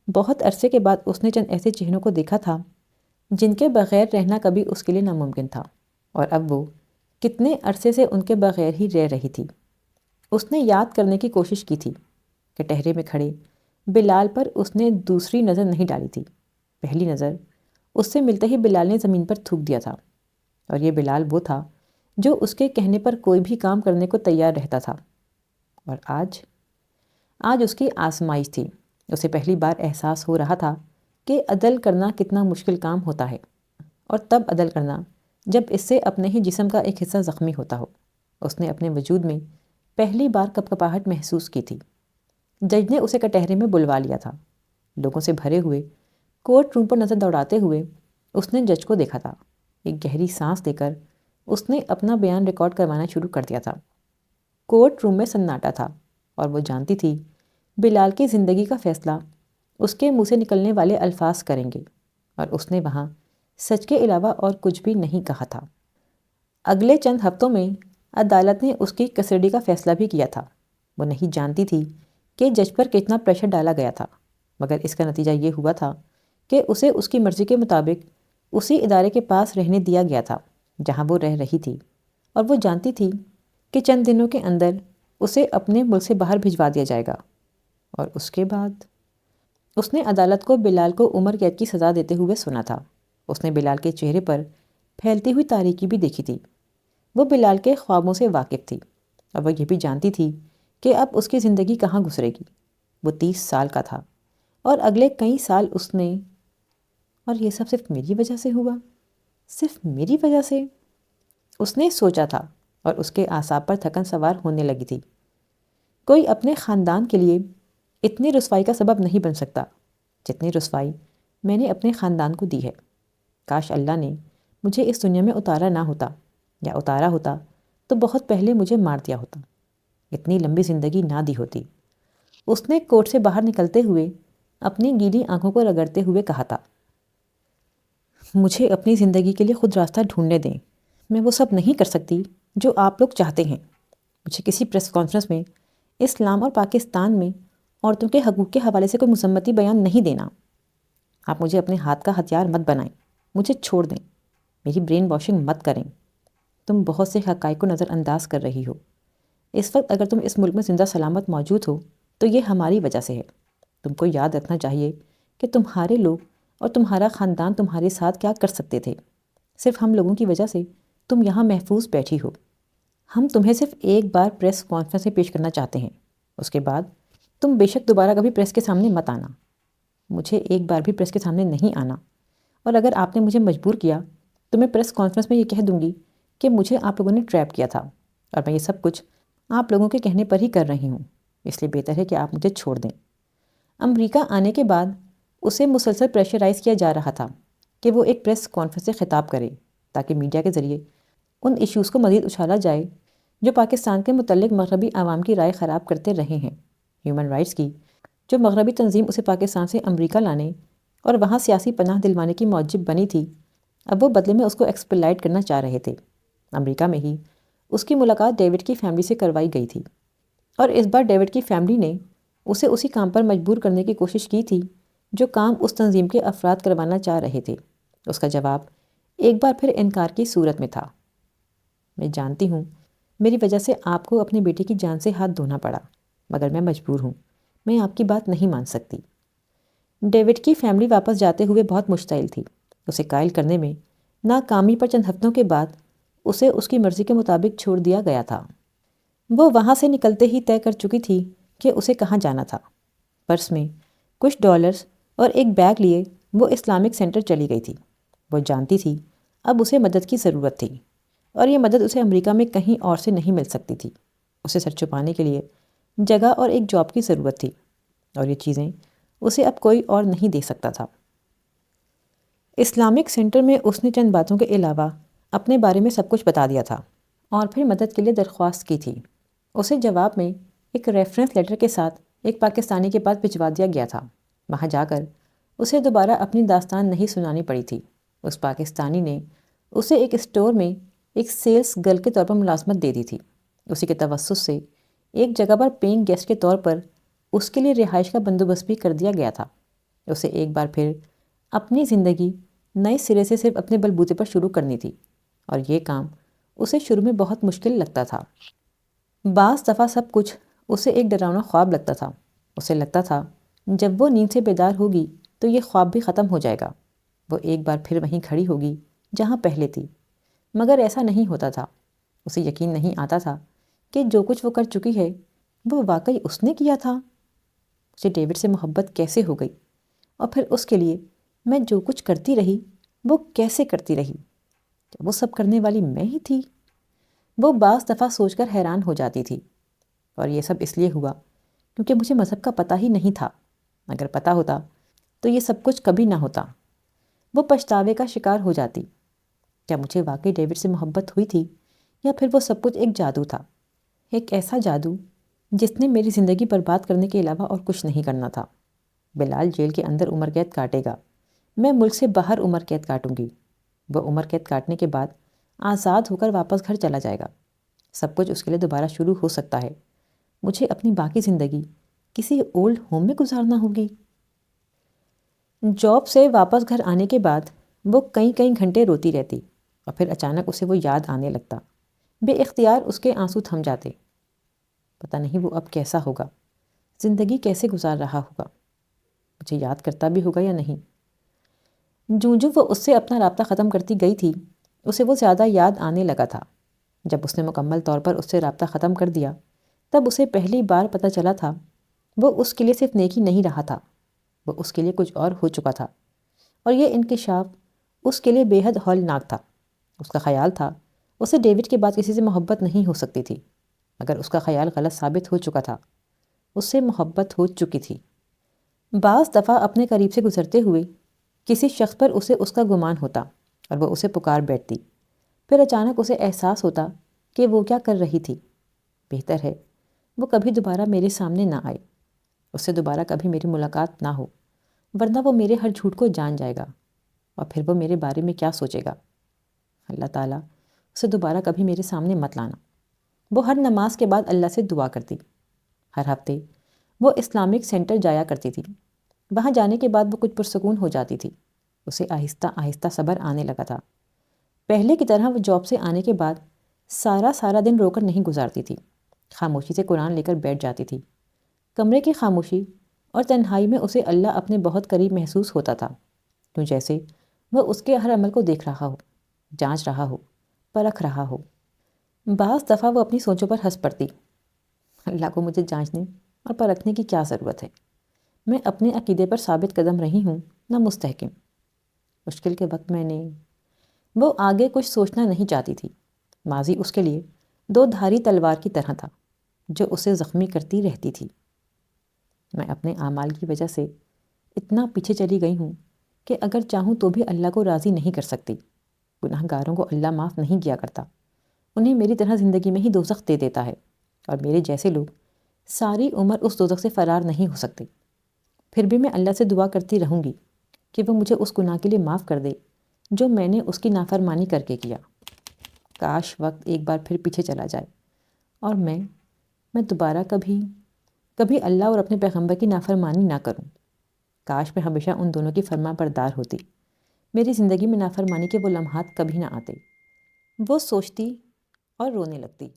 بہت عرصے کے بعد اس نے چند ایسے چہروں کو دیکھا تھا جن کے بغیر رہنا کبھی اس کے لیے ناممکن تھا، اور اب وہ کتنے عرصے سے ان کے بغیر ہی رہ رہی تھی۔ اس نے یاد کرنے کی کوشش کی تھی کہ ٹہرے میں کھڑے بلال پر اس نے دوسری نظر نہیں ڈالی تھی۔ پہلی نظر اس سے ملتے ہی بلال نے زمین پر تھوک دیا تھا، اور یہ بلال وہ تھا جو اس کے کہنے پر کوئی بھی کام کرنے کو تیار رہتا تھا۔ اور آج اس کی آزمائش تھی۔ اسے پہلی بار احساس ہو رہا تھا کہ عدل کرنا کتنا مشکل کام ہوتا ہے، اور تب عدل کرنا جب اس سے اپنے ہی جسم کا ایک حصہ زخمی ہوتا ہو۔ اس نے اپنے وجود میں پہلی بار کپکپاہٹ محسوس کی تھی۔ جج نے اسے کٹہرے میں بلوا لیا تھا۔ لوگوں سے بھرے ہوئے کورٹ روم پر نظر دوڑاتے ہوئے اس نے جج کو دیکھا تھا۔ ایک گہری سانس لے کر اس نے اپنا بیان ریکارڈ کروانا شروع کر دیا تھا۔ کورٹ روم میں سناٹا تھا، اور وہ جانتی تھی بلال کی زندگی کا فیصلہ اس کے منہ سے نکلنے والے الفاظ کریں گے، اور اس نے وہاں سچ کے علاوہ اور کچھ بھی نہیں کہا تھا۔ اگلے چند ہفتوں میں عدالت نے اس کی کسٹڈی کا فیصلہ بھی کیا تھا۔ وہ نہیں جانتی تھی کہ جج پر کتنا پریشر ڈالا گیا تھا، مگر اس کا نتیجہ یہ ہوا تھا کہ اسے اس کی مرضی کے مطابق اسی ادارے کے پاس رہنے دیا گیا تھا جہاں وہ رہ رہی تھی، اور وہ جانتی تھی کہ چند دنوں کے اندر اسے اپنے ملک سے باہر بھجوا دیا جائے گا۔ اور اس کے بعد اس نے عدالت کو بلال کو عمر قید کی سزا دیتے ہوئے سنا تھا۔ اس نے بلال کے چہرے پر پھیلتی ہوئی تاریکی بھی دیکھی تھی۔ وہ بلال کے خوابوں سے واقف تھی، اور وہ یہ بھی جانتی تھی کہ اب اس کی زندگی کہاں گزرے گی۔ وہ 30 سال کا تھا، اور اگلے کئی سال اس نے، اور یہ سب صرف میری وجہ سے ہوا، صرف میری وجہ سے، اس نے سوچا تھا، اور اس کے اعصاب پر تھکن سوار ہونے لگی تھی۔ کوئی اپنے خاندان کے لیے اتنی رسوائی کا سبب نہیں بن سکتا جتنی رسوائی میں نے اپنے خاندان کو دی ہے۔ کاش اللہ نے مجھے اس دنیا میں اتارا نہ ہوتا، یا اتارا ہوتا تو بہت پہلے مجھے مار دیا ہوتا، اتنی لمبی زندگی نہ دی ہوتی۔ اس نے کوٹ سے باہر نکلتے ہوئے اپنی گیلی آنکھوں کو رگڑتے ہوئے کہا تھا، مجھے اپنی زندگی کے لیے خود راستہ ڈھونڈنے دیں، میں وہ سب نہیں کر سکتی جو آپ لوگ چاہتے ہیں۔ مجھے کسی پریس کانفرنس میں اسلام اور پاکستان میں عورتوں کے حقوق کے حوالے سے کوئی مذمتی بیان نہیں دینا۔ آپ مجھے اپنے ہاتھ کا ہتھیار مت بنائیں، مجھے چھوڑ دیں، میری برین واشنگ مت کریں۔ تم بہت سے حقائق کو نظر انداز کر رہی ہو۔ اس وقت اگر تم اس ملک میں زندہ سلامت موجود ہو تو یہ ہماری وجہ سے ہے۔ تم کو یاد رکھنا چاہیے کہ تمہارے لوگ اور تمہارا خاندان تمہارے ساتھ کیا کر سکتے تھے۔ صرف ہم لوگوں کی وجہ سے تم یہاں محفوظ بیٹھی ہو۔ ہم تمہیں صرف ایک بار پریس کانفرنس میں پیش کرنا چاہتے ہیں، اس کے بعد تم بے شک دوبارہ کبھی پریس کے سامنے مت آنا۔ مجھے ایک بار بھی پریس کے سامنے نہیں آنا، اور اگر آپ نے مجھے مجبور کیا تو میں پریس کانفرنس میں یہ کہہ دوں گی کہ مجھے آپ لوگوں نے ٹریپ کیا تھا، اور میں یہ سب کچھ آپ لوگوں کے کہنے پر ہی کر رہی ہوں، اس لیے بہتر ہے کہ آپ مجھے چھوڑ دیں۔ امریکہ آنے کے بعد اسے مسلسل پریشرائز کیا جا رہا تھا کہ وہ ایک پریس کانفرنس سے خطاب کرے تاکہ میڈیا کے ذریعے ان ایشوز کو مزید اچھالا جائے جو پاکستان کے متعلق مغربی عوام کی رائے خراب کرتے رہے ہیں۔ ہیومن رائٹس کی جو مغربی تنظیم اسے پاکستان سے امریکہ لانے اور وہاں سیاسی پناہ دلوانے کی موجب بنی تھی، اب وہ بدلے میں اس کو ایکسپلائٹ کرنا چاہ رہے تھے۔ امریکہ میں ہی اس کی ملاقات ڈیوڈ کی فیملی سے کروائی گئی تھی، اور اس بار ڈیوڈ کی فیملی نے اسے اسی کام پر مجبور کرنے کی کوشش کی تھی جو کام اس تنظیم کے افراد کروانا چاہ رہے تھے۔ اس کا جواب ایک بار پھر انکار کی صورت میں تھا۔ میں جانتی ہوں میری وجہ سے آپ کو اپنے بیٹے کی جان سے ہاتھ دھونا پڑا، مگر میں مجبور ہوں، میں آپ کی بات نہیں مان سکتی۔ ڈیوڈ کی فیملی واپس جاتے ہوئے بہت مشتعل تھی۔ اسے قائل کرنے میں ناکامی پر چند ہفتوں کے بعد اسے اس کی مرضی کے مطابق چھوڑ دیا گیا تھا۔ وہ وہاں سے نکلتے ہی طے کر چکی تھی کہ اسے کہاں جانا تھا۔ پرس میں کچھ ڈالرز اور ایک بیگ لیے وہ اسلامک سینٹر چلی گئی تھی۔ وہ جانتی تھی اب اسے مدد کی ضرورت تھی، اور یہ مدد اسے امریکہ میں کہیں اور سے نہیں مل سکتی تھی۔ اسے سر چھپانے کے لیے جگہ اور ایک جاب کی ضرورت تھی، اور یہ چیزیں اسے اب کوئی اور نہیں دے سکتا تھا۔ اسلامک سینٹر میں اس نے چند باتوں کے علاوہ اپنے بارے میں سب کچھ بتا دیا تھا، اور پھر مدد کے لیے درخواست کی تھی۔ اسے جواب میں ایک ریفرنس لیٹر کے ساتھ ایک پاکستانی کے پاس بھجوا دیا گیا تھا۔ وہاں جا کر اسے دوبارہ اپنی داستان نہیں سنانی پڑی تھی۔ اس پاکستانی نے اسے ایک اسٹور میں ایک سیلز گرل کے طور پر ملازمت دے دی تھی۔ اسی کے توسط سے ایک جگہ پر پینگ گیسٹ کے طور پر اس کے لیے رہائش کا بندوبست بھی کر دیا گیا تھا۔ اسے ایک بار پھر اپنی زندگی نئے سرے سے صرف اپنے بلبوتے پر شروع کرنی تھی، اور یہ کام اسے شروع میں بہت مشکل لگتا تھا۔ بعض دفعہ سب کچھ اسے ایک ڈراؤنا خواب لگتا تھا۔ اسے لگتا تھا جب وہ نیند سے بیدار ہوگی تو یہ خواب بھی ختم ہو جائے گا، وہ ایک بار پھر وہیں کھڑی ہوگی جہاں پہلے تھی، مگر ایسا نہیں ہوتا تھا۔ اسے یقین نہیں آتا تھا کہ جو کچھ وہ کر چکی ہے وہ واقعی اس نے کیا تھا۔ اسے ڈیوڈ سے محبت کیسے ہو گئی، اور پھر اس کے لیے میں جو کچھ کرتی رہی وہ کیسے کرتی رہی؟ کیا وہ سب کرنے والی میں ہی تھی؟ وہ بعض دفعہ سوچ کر حیران ہو جاتی تھی، اور یہ سب اس لیے ہوا کیونکہ مجھے مذہب کا پتہ ہی نہیں تھا۔ اگر پتہ ہوتا تو یہ سب کچھ کبھی نہ ہوتا۔ وہ پچھتاوے کا شکار ہو جاتی۔ کیا مجھے واقعی ڈیوڈ سے محبت ہوئی تھی، یا پھر وہ سب کچھ ایک جادو تھا، ایک ایسا جادو جس نے میری زندگی برباد کرنے کے علاوہ اور کچھ نہیں کرنا تھا؟ بلال جیل کے اندر عمر قید کاٹے گا، میں ملک سے باہر عمر قید کاٹوں گی۔ وہ عمر قید کاٹنے کے بعد آزاد ہو کر واپس گھر چلا جائے گا۔ سب کچھ اس کے لیے دوبارہ شروع ہو سکتا ہے۔ مجھے اپنی باقی زندگی کسی اولڈ ہوم میں گزارنا ہوگی۔ جاب سے واپس گھر آنے کے بعد وہ کئی گھنٹے روتی رہتی، اور پھر اچانک اسے وہ یاد آنے لگتا۔ بے اختیار اس کے آنسو تھم جاتے۔ پتہ نہیں وہ اب کیسا ہوگا، زندگی کیسے گزار رہا ہوگا، مجھے یاد کرتا بھی ہوگا یا نہیں۔ جو وہ اس سے اپنا رابطہ ختم کرتی گئی تھی اسے وہ زیادہ یاد آنے لگا تھا۔ جب اس نے مکمل طور پر اس سے رابطہ ختم کر دیا تب اسے پہلی بار پتہ چلا تھا وہ اس کے لیے صرف نیکی نہیں رہا تھا، وہ اس کے لیے کچھ اور ہو چکا تھا، اور یہ انکشاف اس کے لیے بے حد ہولناک تھا۔ اس کا خیال تھا اسے ڈیوڈ کے بعد کسی سے محبت نہیں ہو سکتی تھی، مگر اس کا خیال غلط ثابت ہو چکا تھا۔ اس سے محبت ہو چکی تھی۔ بعض دفعہ اپنے قریب سے گزرتے ہوئے کسی شخص پر اسے اس کا گمان ہوتا اور وہ اسے پکار بیٹھتی، پھر اچانک اسے احساس ہوتا کہ وہ کیا کر رہی تھی۔ بہتر ہے وہ کبھی دوبارہ میرے سامنے نہ آئے، اس سے دوبارہ کبھی میری ملاقات نہ ہو، ورنہ وہ میرے ہر جھوٹ کو جان جائے گا اور پھر وہ میرے بارے میں کیا سوچے گا۔ اللہ تعالیٰ اسے دوبارہ کبھی میرے سامنے مت لانا۔ وہ ہر نماز کے بعد اللہ سے دعا کرتی۔ ہر ہفتے وہ اسلامک سینٹر جایا کرتی تھی۔ وہاں جانے کے بعد وہ کچھ پرسکون ہو جاتی تھی۔ اسے آہستہ آہستہ صبر آنے لگا تھا۔ پہلے کی طرح وہ جاب سے آنے کے بعد سارا دن رو کر نہیں گزارتی تھی۔ خاموشی سے قرآن لے کر بیٹھ جاتی تھی۔ کمرے کی خاموشی اور تنہائی میں اسے اللہ اپنے بہت قریب محسوس ہوتا تھا، تو جیسے وہ اس کے ہر عمل کو دیکھ رہا ہو، جانچ رہا ہو، پرکھ رہا ہو۔ بعض دفعہ وہ اپنی سوچوں پر ہنس پڑتی۔ اللہ کو مجھے جانچنے اور پرکھنے کی کیا ضرورت ہے؟ میں اپنے عقیدے پر ثابت قدم رہی ہوں، نہ مستحکم۔ مشکل کے وقت میں نے وہ آگے کچھ سوچنا نہیں چاہتی تھی۔ ماضی اس کے لیے دو دھاری تلوار کی طرح تھا جو اسے زخمی کرتی رہتی تھی۔ میں اپنے اعمال کی وجہ سے اتنا پیچھے چلی گئی ہوں کہ اگر چاہوں تو بھی اللہ کو راضی نہیں کر سکتی۔ گناہ گاروں کو اللہ معاف نہیں کیا کرتا، انہیں میری طرح زندگی میں ہی دوزخ دے دیتا ہے، اور میرے جیسے لوگ ساری عمر اس دوزخ سے فرار نہیں ہو سکتے۔ پھر بھی میں اللہ سے دعا کرتی رہوں گی کہ وہ مجھے اس گناہ کے لیے معاف کر دے جو میں نے اس کی نافرمانی کر کے کیا۔ کاش وقت ایک بار پھر پیچھے چلا جائے اور میں دوبارہ کبھی اللہ اور اپنے پیغمبر کی نافرمانی نہ کروں۔ کاش میں ہمیشہ ان دونوں کی فرما بردار ہوتی، میری زندگی میں نافرمانی کے وہ لمحات کبھی نہ آتے۔ وہ سوچتی اور رونے لگتی۔